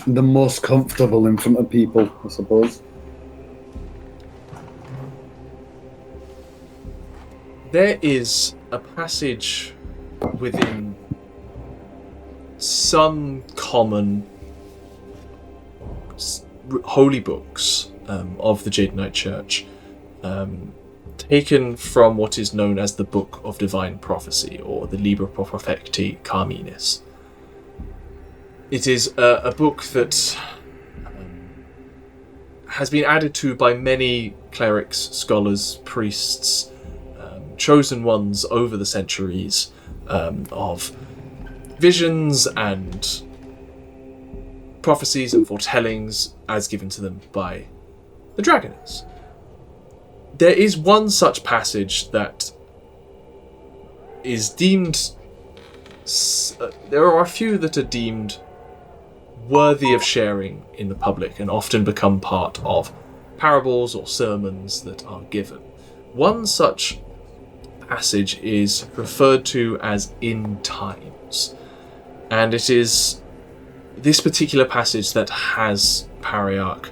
the most comfortable in front of people, I suppose. There is a passage within some common holy books of the Jadenite Church, taken from what is known as the Book of Divine Prophecy, or the Liber Propheticti Carminis. It is a book that has been added to by many clerics, scholars, priests, chosen ones over the centuries, of visions and prophecies and foretellings as given to them by the Dragoness. There is one such passage that is deemed... there are a few that are deemed worthy of sharing in the public and often become part of parables or sermons that are given. One such passage is referred to as In Times, and it is this particular passage that has Pariarch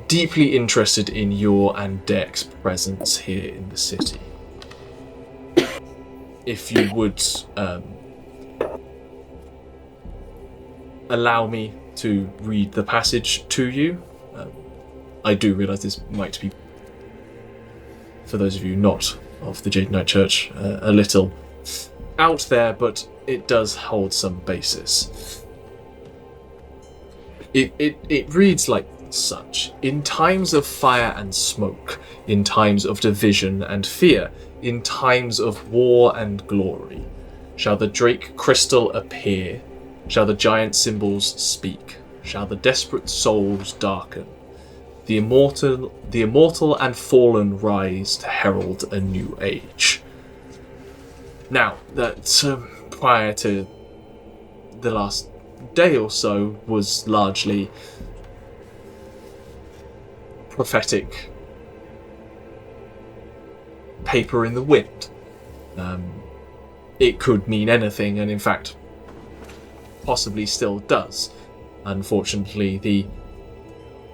deeply interested in your and Daerc's presence here in the city. If you would allow me to read the passage to you. I do realise this might be, for those of you not of the Jadenite Church, a little out there, but it does hold some basis. It reads like such: in times of fire and smoke, in times of division and fear, in times of war and glory, shall the Drake crystal appear, shall the giant symbols speak, shall the desperate souls darken, the immortal and fallen rise to herald a new age. Now, that prior to the last day or so was largely prophetic paper in the wind. It could mean anything, and in fact possibly still does. Unfortunately, the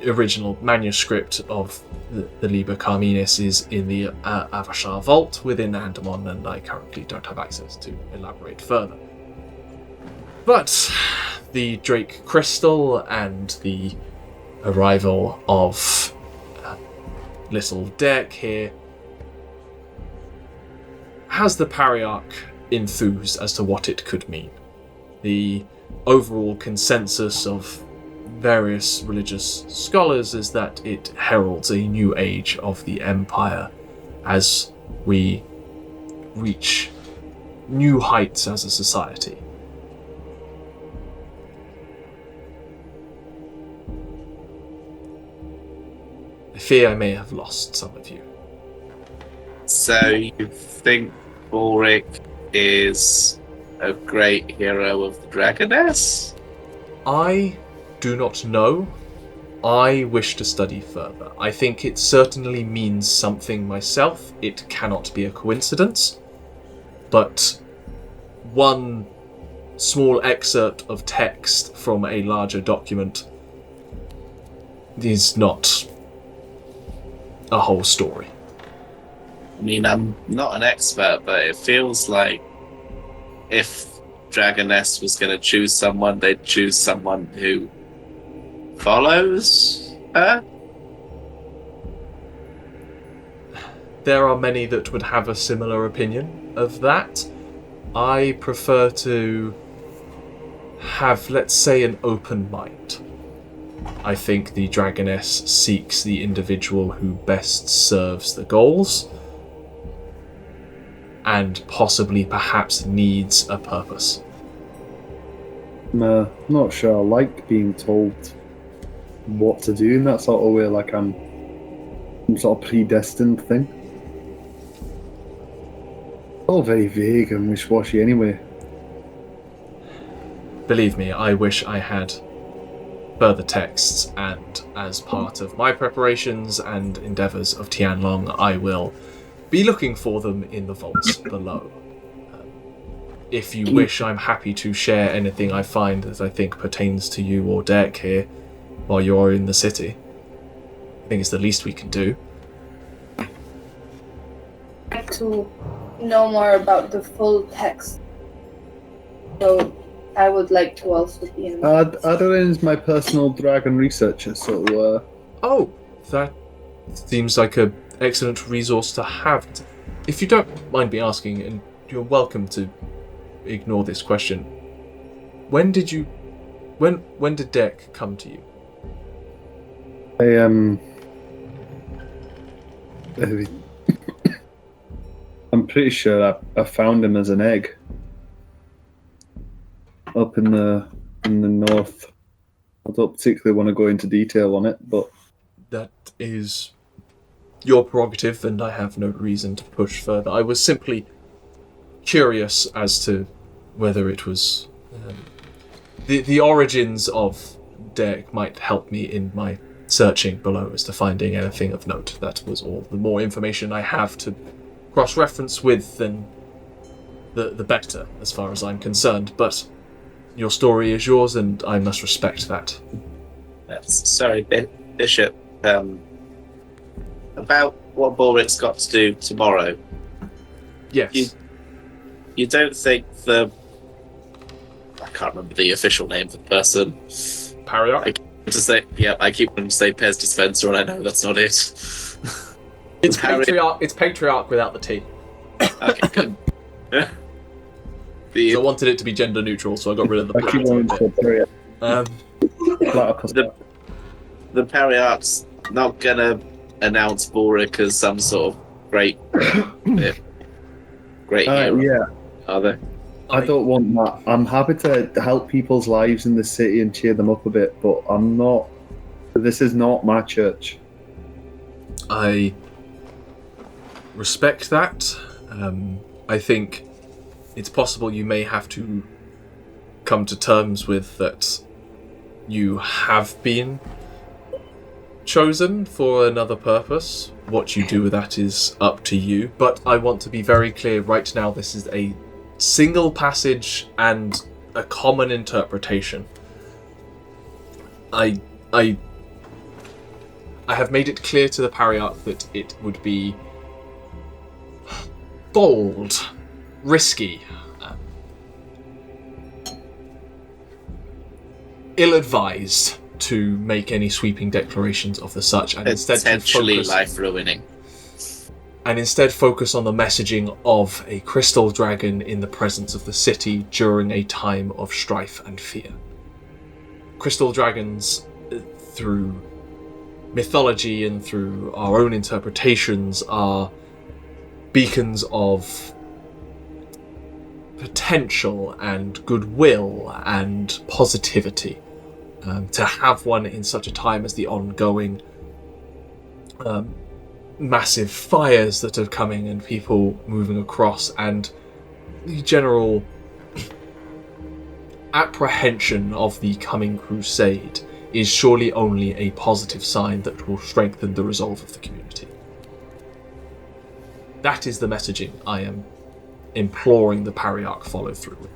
original manuscript of the Liber Carminis is in the Avashar vault within Andamon, and I currently don't have access to elaborate further. But the Drake Crystal and the arrival of little Daerc here has the Pariarch enthused as to what it could mean. The overall consensus of various religious scholars is that it heralds a new age of the Empire as we reach new heights as a society. I fear I may have lost some of you. So you think Balrick is a great hero of the Dragoness? I do not know. I wish to study further. I think it certainly means something myself. It cannot be a coincidence. But one small excerpt of text from a larger document is not a whole story. I mean, I'm not an expert, but it feels like if Dragoness was going to choose someone, they'd choose someone who follows her. There are many that would have a similar opinion of that. I prefer to have, let's say, an open mind. I think the Dragoness seeks the individual who best serves the goals, and possibly perhaps needs a purpose. I'm not sure I like being told what to do in that sort of way, like I'm some sort of predestined thing. All very vague and wishy-washy anyway. Believe me, I wish I had further texts, and as part of my preparations and endeavours of Tianlong, I will be looking for them in the vaults below. If you wish, I'm happy to share anything I find that I think pertains to you or Daerc here while you're in the city. I think it's the least we can do. I'd like to know more about the full text. So I would like to also be in. Aderyn is my personal dragon researcher, so Oh, that seems like an excellent resource to have. If you don't mind me asking, and you're welcome to ignore this question, when did Daerc come to you? I'm pretty sure I found him as an egg up in the north. I don't particularly want to go into detail on it, but That is your prerogative, and I have no reason to push further. I was simply curious as to whether it was the origins of Daerc might help me in my searching below as to finding anything of note. That was all. The more information I have to cross-reference with, then the better, as far as I'm concerned. But your story is yours, and I must respect that. Sorry, Bishop. About what Balrick's got to do tomorrow. Yes. You don't think I can't remember the official name of the person. Pariarch? I keep wanting to say Pez Dispenser, and I know that's not it. It's Patriarch without the T. Okay, good. I wanted it to be gender neutral, so I got rid of the I keep wanting to say the Pariarch's not gonna announce Balrick as some sort of great hero. Yeah. Are they? I don't want that. I'm happy to help people's lives in the city and cheer them up a bit, but I'm not. This is not my church. I respect that. I think it's possible you may have to come to terms with that you have been chosen for another purpose. What you do with that is up to you. But I want to be very clear right now, this is a single passage and a common interpretation. I have made it clear to the Pariarch that it would be bold, risky, ill-advised to make any sweeping declarations of the such, and potentially life-ruining. And instead focus on the messaging of a crystal dragon in the presence of the city during a time of strife and fear. Crystal dragons, through mythology and through our own interpretations, are beacons of potential and goodwill and positivity. To have one in such a time as the ongoing massive fires that are coming and people moving across, and the general apprehension of the coming crusade, is surely only a positive sign that will strengthen the resolve of the community. That is the messaging I am imploring the Pariarch follow through with.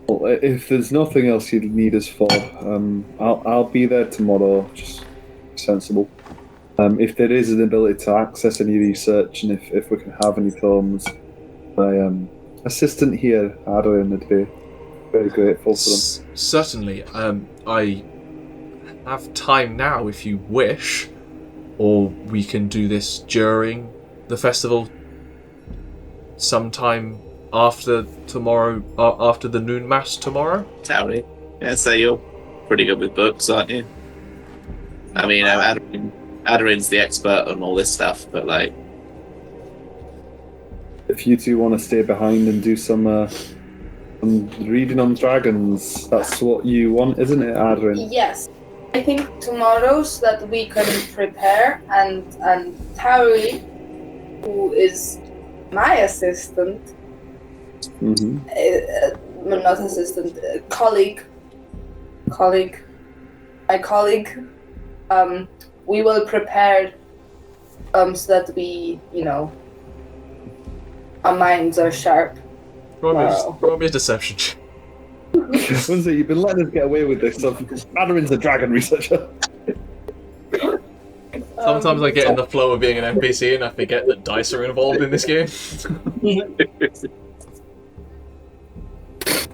Well, if there's nothing else you'd need us for, I'll be there tomorrow. Just sensible. If there is an ability to access any research, and if we can have any films, my assistant here, Aderyn, would be very grateful for them. Certainly. I have time now if you wish, or we can do this during the festival sometime after tomorrow, after the noon mass tomorrow. Tauri. Yeah, so you're pretty good with books, aren't you? I mean, Aderyn's the expert on all this stuff, but like, If you two want to stay behind and do some reading on dragons, that's what you want, isn't it, Aderyn? Yes. I think tomorrow so that we can prepare and Tauri, who is my assistant, well, not assistant, colleague, my colleague, we will prepare so that we, our minds are sharp. Roll me a deception check. Lindsay, you've been letting us get away with this. So Aderyn's a dragon researcher. Sometimes I get in the flow of being an NPC and I forget that dice are involved in this game.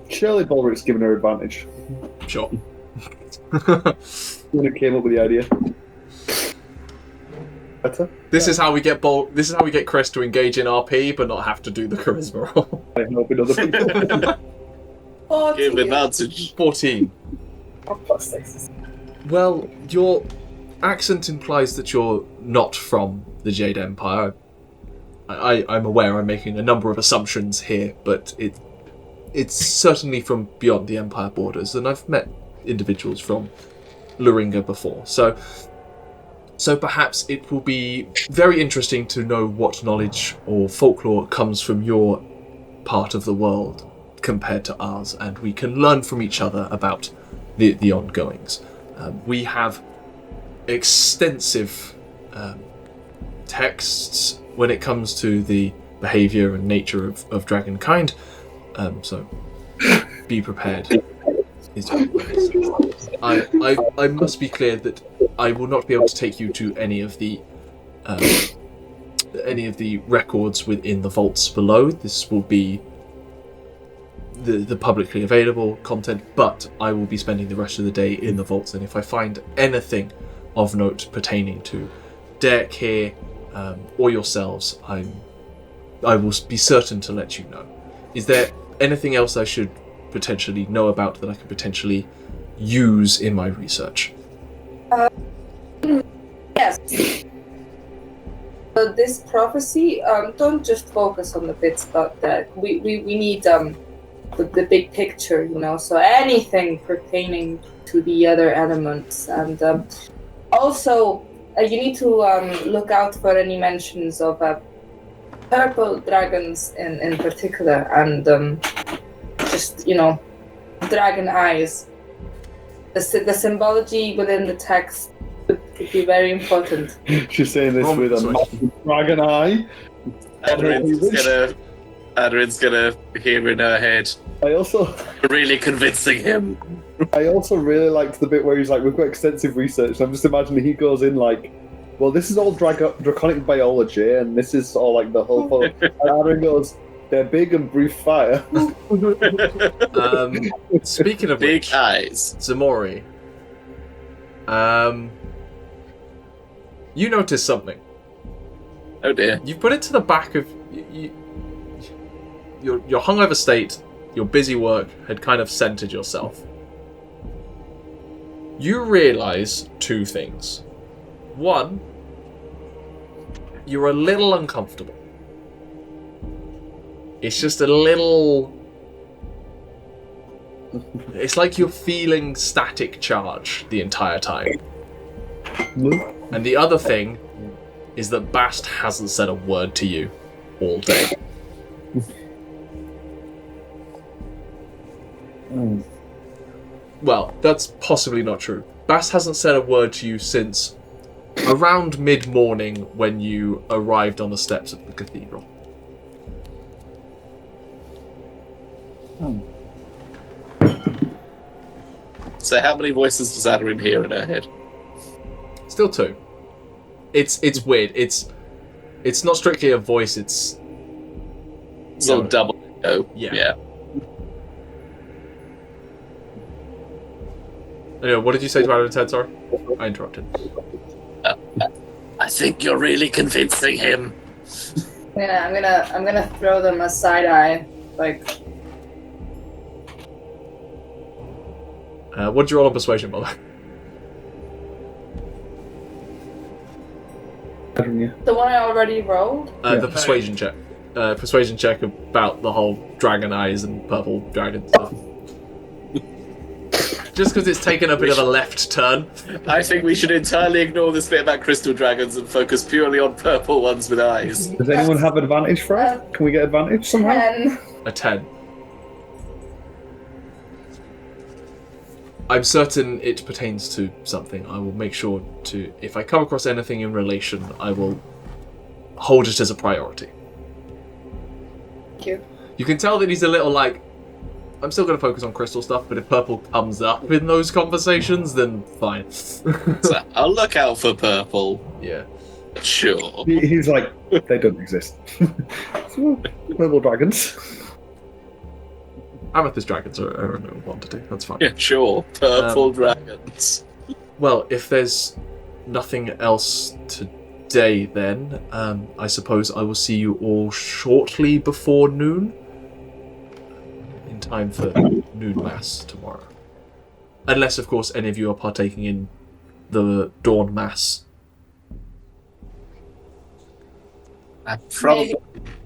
Surely Balrick's given her advantage. Sure. When it came up with the idea. Better? This is how we get Chris to engage in RP but not have to do the charisma roll. I'm helping other people. 14. give advantage. 14. Oh, plus 6. Well, your accent implies that you're not from the Jade Empire. I'm aware I'm making a number of assumptions here, but it's certainly from beyond the Empire borders, and I've met individuals from Luringa before. So perhaps it will be very interesting to know what knowledge or folklore comes from your part of the world compared to ours, and we can learn from each other about the ongoings. We have extensive texts when it comes to the behaviour and nature of dragonkind, so be prepared. I must be clear that I will not be able to take you to any of the records within the vaults below. This will be the publicly available content, but I will be spending the rest of the day in the vaults, and if I find anything of note pertaining to Daerc here or yourselves, I will be certain to let you know. Is there anything else I should potentially know about that I could potentially use in my research? Yes. But this prophecy, don't just focus on the bits about that. We need the big picture, so anything pertaining to the other elements. And also, you need to look out for any mentions of purple dragons in particular, and just, dragon eyes. The symbology within the text could be very important. She's saying this with a massive dragon eye. Aderyn's gonna hear in her head. Really convincing him. I also really liked the bit where he's like, we've got extensive research. I'm just imagining he goes in like, well, this is all draconic biology, and this is all like the whole thing. And Aderyn goes, they're big and breathe fire. Speaking of big which, eyes. Ximori, you notice something. Oh dear. You've put it to the back of your hungover state. Your busy work had kind of centered yourself. You realise two things. One, you're a little uncomfortable. It's just a little... It's like you're feeling static charge the entire time. And the other thing is that Bast hasn't said a word to you all day. Well, that's possibly not true. Bast hasn't said a word to you since around mid-morning when you arrived on the steps of the cathedral. So how many voices does Aderyn hear in her head? Still two. It's weird. It's not strictly a voice, it's... So double echo. Yeah. Anyway, what did you say to Aderyn's head, sorry? I interrupted. I think you're really convincing him. Yeah, I'm gonna throw them a side eye, like... What did you roll on persuasion, by the way? haven't you? The one I already rolled? The persuasion check. Persuasion check about the whole dragon eyes and purple dragon stuff. Just because it's taken a bit of a left turn. I think we should entirely ignore this bit about crystal dragons and focus purely on purple ones with eyes. Does anyone have advantage for it? Can we get advantage somehow? 10. A 10. I'm certain it pertains to something. I will make sure to, if I come across anything in relation, I will hold it as a priority. Thank you. You can tell that he's a little like, I'm still going to focus on crystal stuff, but if purple comes up in those conversations, then fine. So I'll look out for purple. Yeah. Sure. He's like, they don't exist. Purple dragons. Amethyst dragons are a known quantity. That's fine. Yeah, sure. Purple dragons. Well, if there's nothing else today, then I suppose I will see you all shortly before noon. In time for noon mass tomorrow. Unless, of course, any of you are partaking in the dawn mass. I probably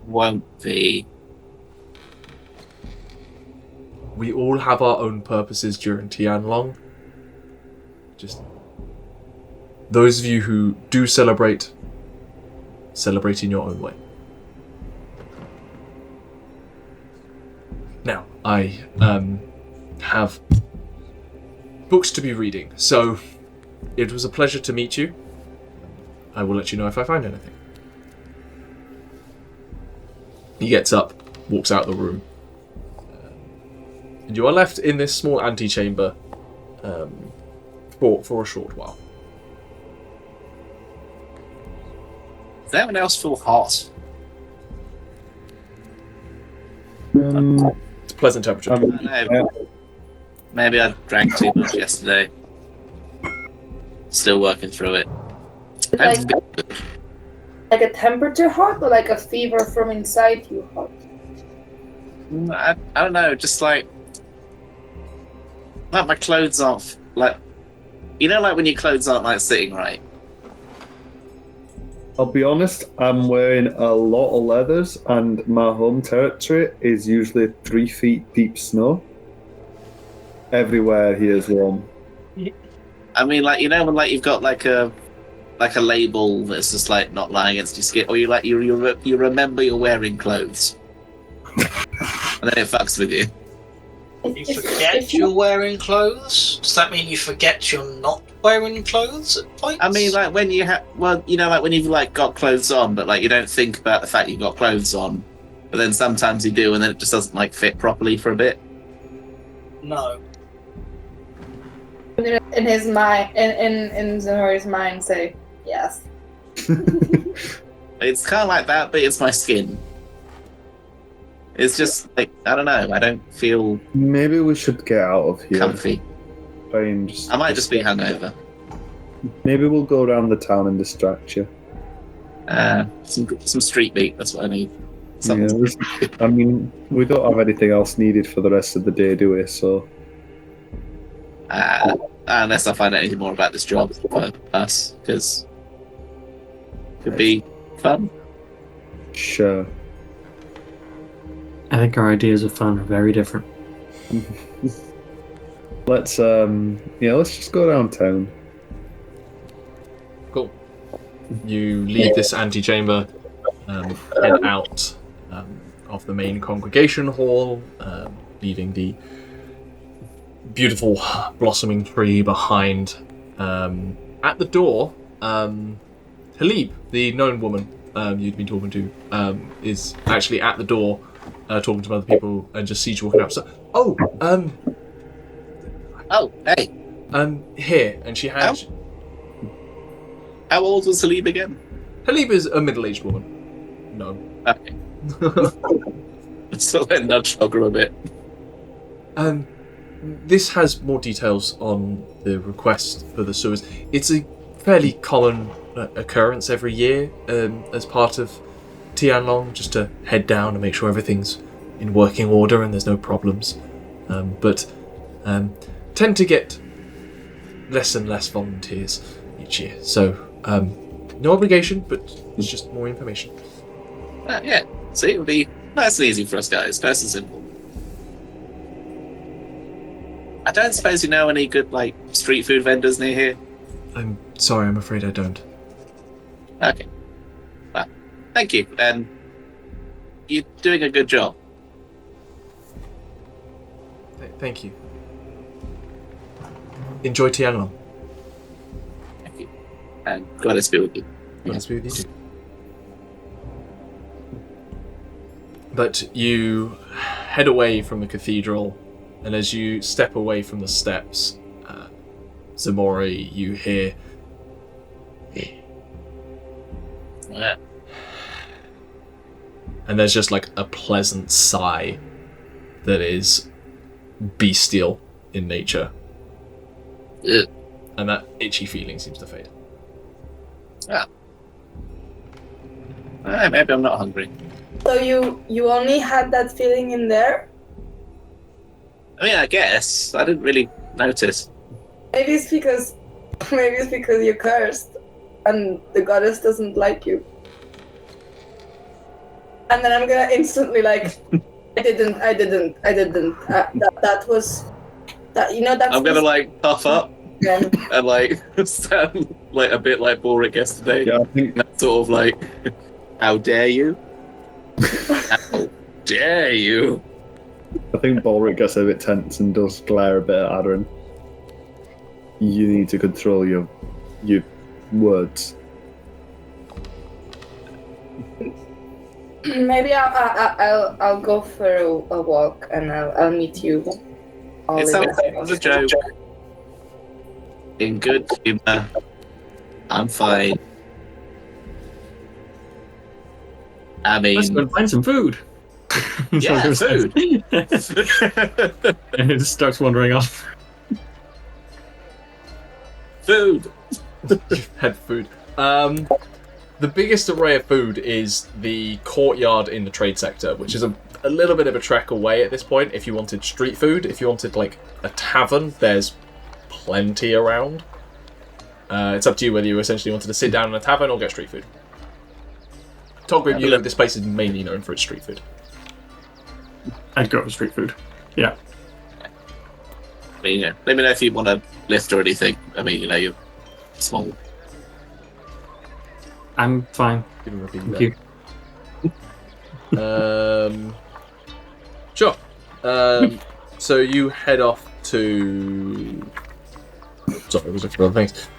won't be. We all have our own purposes during Tianlong. Just those of you who do celebrate in your own way. Now, I have books to be reading, so it was a pleasure to meet you. I will let you know if I find anything. He gets up, walks out the room. And you are left in this small antechamber for a short while. Does anyone else feel hot? It's a pleasant temperature. I don't know. Maybe I drank too much yesterday. Still working through it. Like a temperature hot or like a fever from inside you hot? I don't know, just like my clothes aren't like, you know, like when your clothes aren't like sitting right. I'll be honest, I'm wearing a lot of leathers and my home territory is usually 3 feet deep snow. Everywhere here is warm. I mean, like, you know, when like you've got like a label that's just like not lying against your skin, or you like you remember you're wearing clothes, and then it fucks with you. You forget you're wearing clothes? Does that mean you forget you're not wearing clothes at points? I mean, like when you have, well, you know, like when you've like got clothes on, but like you don't think about the fact you've got clothes on, but then sometimes you do, and then it just doesn't like fit properly for a bit. No. In his mind, in Ximori's mind, say yes. It's kind of like that, but it's my skin. It's just like, I don't know. I don't feel Maybe we should get out of here. comfy. I might just be hungover. Maybe we'll go around the town and distract you. Some street meat. That's what I need. Yeah, I mean, we don't have anything else needed for the rest of the day, do we? So. Unless I find out anything more about this job for us, because it could be fun. Sure. I think our ideas of fun are very different. Let's just go downtown. Cool. You leave this antechamber, head out of the main congregation hall, leaving the beautiful blossoming tree behind. At the door, Halib, the known woman you'd been talking to, is actually at the door, talking to other people, and just sees you walking up. So, hey. Here, and she has. How old was Halib again? Halib is a middle-aged woman. No. Okay. So then nudge Togrim a bit. This has more details on the request for the sewers. It's a fairly common occurrence every year as part of Tianlong, just to head down and make sure everything's in working order and there's no problems. But tend to get less and less volunteers each year. So No obligation, but it's just more information. Yeah. See, it would be nice and easy for us guys. Nice and simple. I don't suppose you know any good, like, street food vendors near here? I'm sorry, I'm afraid I don't. Okay. Well, thank you, and you're doing a good job. Thank you. Enjoy Tianlong. Thank you. And glad to be with you. Glad to be with you too. But you head away from the cathedral, and as you step away from the steps, Ximori, you hear... Yeah. And there's just like a pleasant sigh that is bestial in nature. Ugh. And that itchy feeling seems to fade. Yeah. Maybe I'm not hungry. So you only had that feeling in there? I mean, I guess. I didn't really notice. Maybe it's because you're cursed and the goddess doesn't like you. And then I'm gonna instantly like, I didn't. That was that. You know that. I'm gonna like puff up Yeah. and like stand like a bit like Balrick yesterday. Yeah, I think Sort of like, how dare you? How dare you? Balrick gets a bit tense and does glare a bit at Aderyn. You need to control your words. Maybe I'll go for a walk and I'll meet you. It sounds a joke. In good humor. I'm fine. I Let's go mean, and find some food. yeah, food. And it just starts wandering off. Food. Head food. The biggest array of food is the courtyard in the trade sector, which is a little bit of a trek away at this point. If you wanted street food, if you wanted like a tavern, there's plenty around. It's up to you whether you essentially wanted to sit down in a tavern or get street food. Togrim, you know this place is mainly known for its street food. I'd go for street food. Yeah. I mean, let me know if you want a lift or anything. I mean, you're small. I'm fine. Give him a big Thank you. Sure. So you head off to... Sorry, I was looking for other things.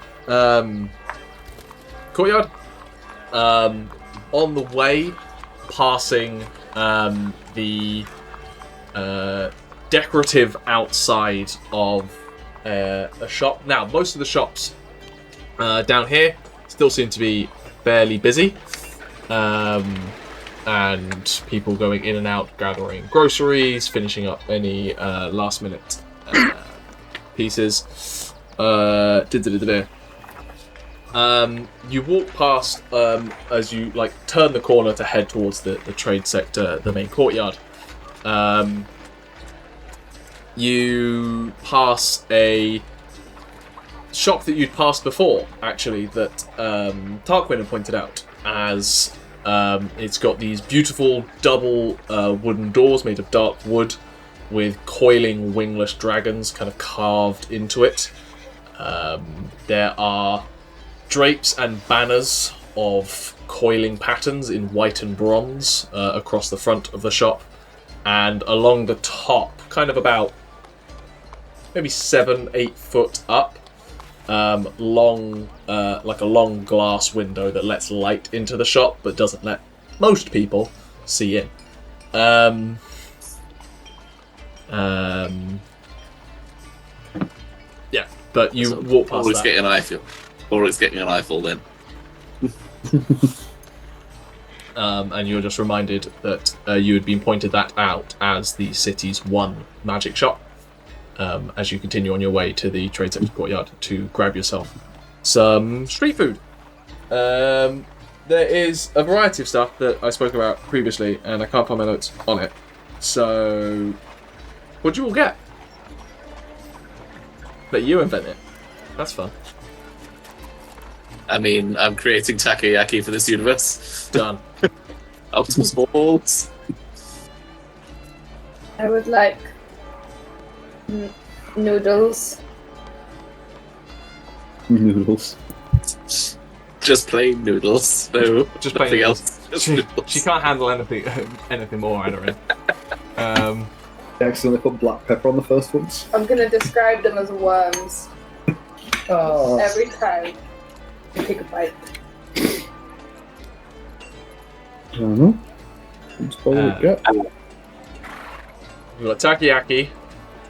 Courtyard. On the way, passing the decorative outside of a shop. Now, most of the shops down here still seem to be fairly busy, and people going in and out, gathering groceries, finishing up any last-minute pieces. You walk past as you like turn the corner to head towards the trade sector, the main courtyard. You pass a shop that you'd passed before, actually, that Tarquin had pointed out, as it's got these beautiful double wooden doors made of dark wood with coiling wingless dragons kind of carved into it. There are drapes and banners of coiling patterns in white and bronze across the front of the shop, and along the top, kind of about maybe 7-8 foot up, long like a long glass window that lets light into the shop but doesn't let most people see in. Yeah, but you walk past that. Getting an eyeful. Or it's getting an eyeful then. And you're just reminded that you had been pointed that out as the city's one magic shop, as you continue on your way to the trade sector courtyard to grab yourself some street food. There is a variety of stuff that I spoke about previously, and I can't find my notes on it. So, what do you all get? Let you invent it. That's fun. I mean, I'm creating takoyaki for this universe. Done. Octopus balls. I would like noodles. Noodles. Just plain noodles. No, Just plain nothing noodles. else. Just She noodles. can't handle anything more, Aderyn. I accidentally put black pepper on the first ones. I'm gonna describe them as worms Oh. every time I take a bite. That's probably good. We've got takoyaki,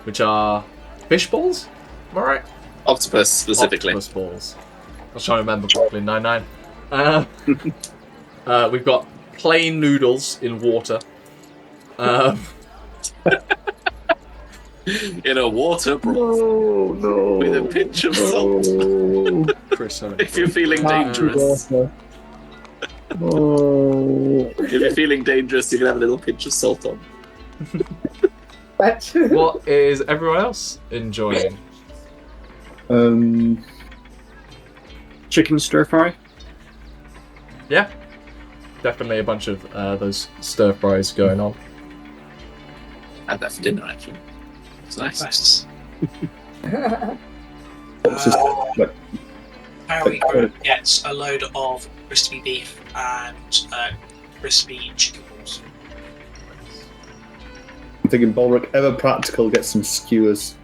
which are fish balls. Am I right? Octopus specifically. Octopus balls. I was trying to remember Brooklyn Nine-Nine. We've got plain noodles in water. In a water broth No. with a pinch of salt. No. Chris, If you're feeling dangerous. No. If you're feeling dangerous, you can have a little pinch of salt on. But what is everyone else enjoying? Chicken stir fry. Yeah, definitely a bunch of those stir fries going on. I had that for dinner, actually. It's nice. Nice. It's just like Tauri group gets a load of crispy beef and crispy chicken balls. I'm thinking Balrick, ever practical, get some skewers,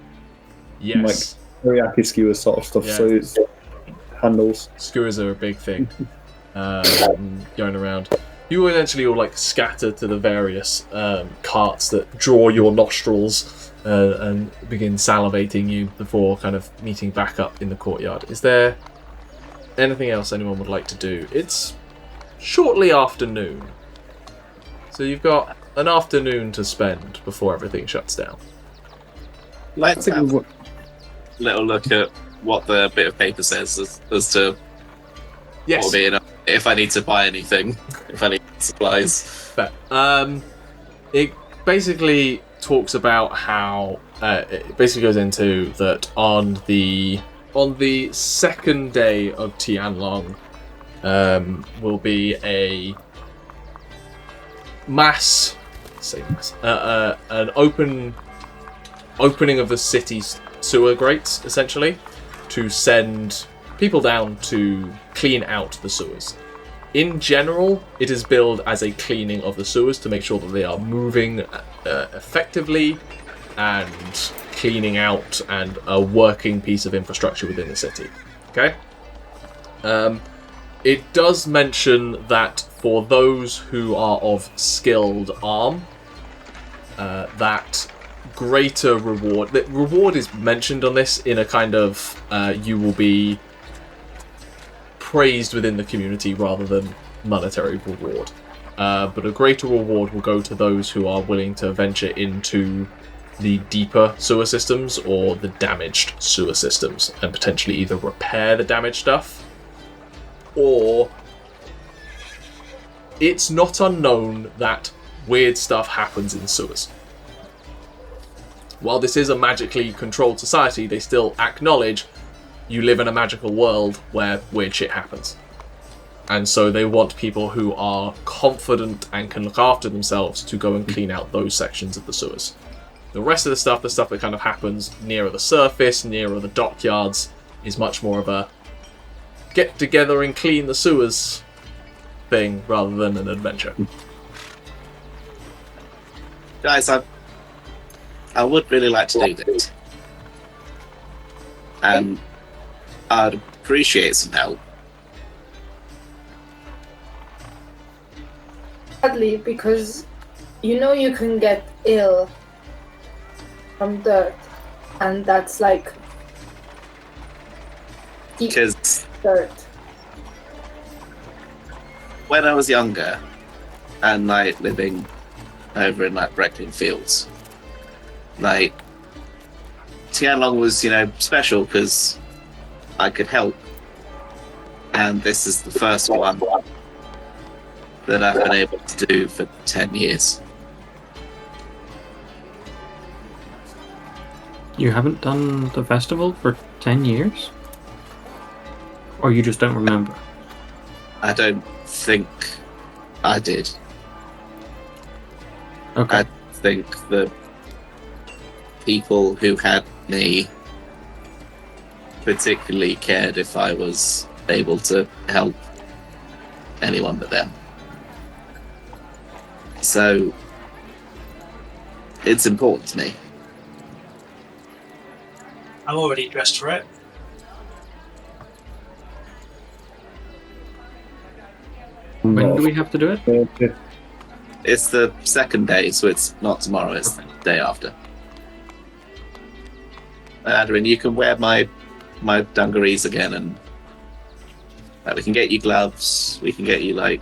Yes, teriyaki skewers sort of stuff. Yeah. So it's handles. skewers are a big thing going around. You eventually all like scatter to the various carts that draw your nostrils and begin salivating you before kind of meeting back up in the courtyard. Is there anything else anyone would like to do? It's shortly afternoon, so you've got an afternoon to spend before everything shuts down. Let's have a little look at what the bit of paper says as to Yes. what will be enough. If I need to buy anything, if I need supplies. Fair. It basically talks about how it basically goes into that on the second day of Tianlong will be a an opening of the city's sewer grates, essentially, to send people down to clean out the sewers. In general, it is billed as a cleaning of the sewers to make sure that they are moving effectively and cleaning out and a working piece of infrastructure within the city. Okay? It does mention that for those who are of skilled arm, that greater reward... The reward is mentioned on this in a kind of you will be praised within the community rather than monetary reward. But a greater reward will go to those who are willing to venture into the deeper sewer systems or the damaged sewer systems and potentially either repair the damaged stuff or it's not unknown that weird stuff happens in sewers. While this is a magically controlled society, they still acknowledge you live in a magical world where weird shit happens. And so they want people who are confident and can look after themselves to go and clean out those sections of the sewers. The rest of the stuff that kind of happens nearer the surface, nearer the dockyards, is much more of a get together and clean the sewers thing rather than an adventure. Guys, I would really like to do this. And I'd appreciate some help. sadly, because you know you can get ill from dirt, and that's like deep Because dirt. when I was younger and like living over in like Breckling Fields, like Tianlong was, special because I could help, and this is the first one that I've been able to do for 10 years. You haven't done the festival for 10 years? Or you just don't remember? I don't think I did. Okay. I think the people who had me particularly cared if I was able to help anyone but them. So it's important to me. I'm already dressed for it. When do we have to do it? Okay. It's the second day, so it's not tomorrow, it's the day after. Aderyn, you can wear my dungarees again, and we can get you gloves, we can get you, like...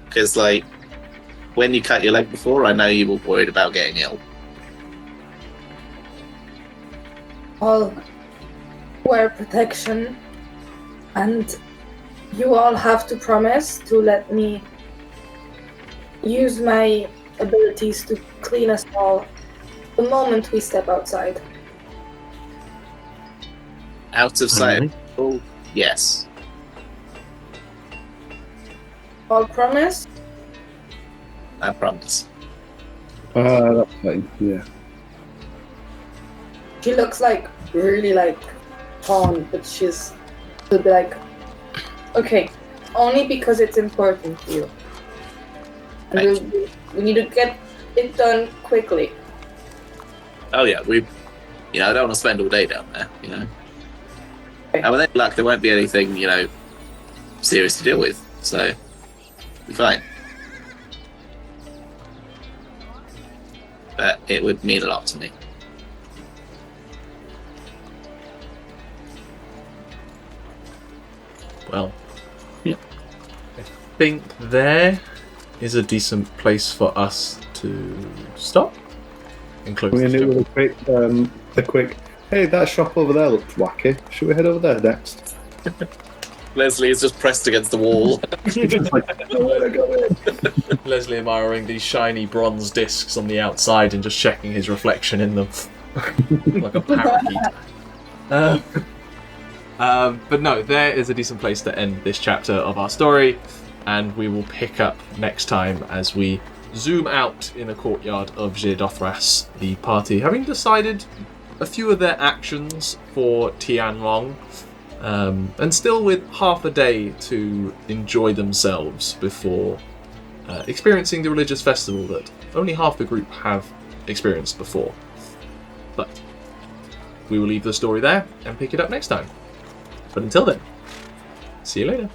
Because, like, when you cut your leg before, I know you were worried about getting ill. I'll wear protection, and you all have to promise to let me use my abilities to clean us all the moment we step outside. Out of sight Really? of people, yes. All promise? I promise. That's fine, yeah. She looks like really like torn, but she'll be like, okay, only because it's important to you. And we need to get it done quickly. Oh yeah, I don't want to spend all day down there, you know. Okay. And with any luck, there won't be anything, serious to deal with, so be fine. But it would mean a lot to me. Well, Yeah. I think there is a decent place for us to stop and close We the end it show. with a quick. Hey, that shop over there looks wacky. Should we head over there next? Lesley is just pressed against the wall. Lesley admiring these shiny bronze discs on the outside and just checking his reflection in them like a parakeet. But no, there is a decent place to end this chapter of our story, and we will pick up next time as we zoom out in the courtyard of Xir Dothras, the party having decided a few of their actions for Tianlong, and still with half a day to enjoy themselves before experiencing the religious festival that only half the group have experienced before. But we will leave the story there and pick it up next time. But until then, see you later.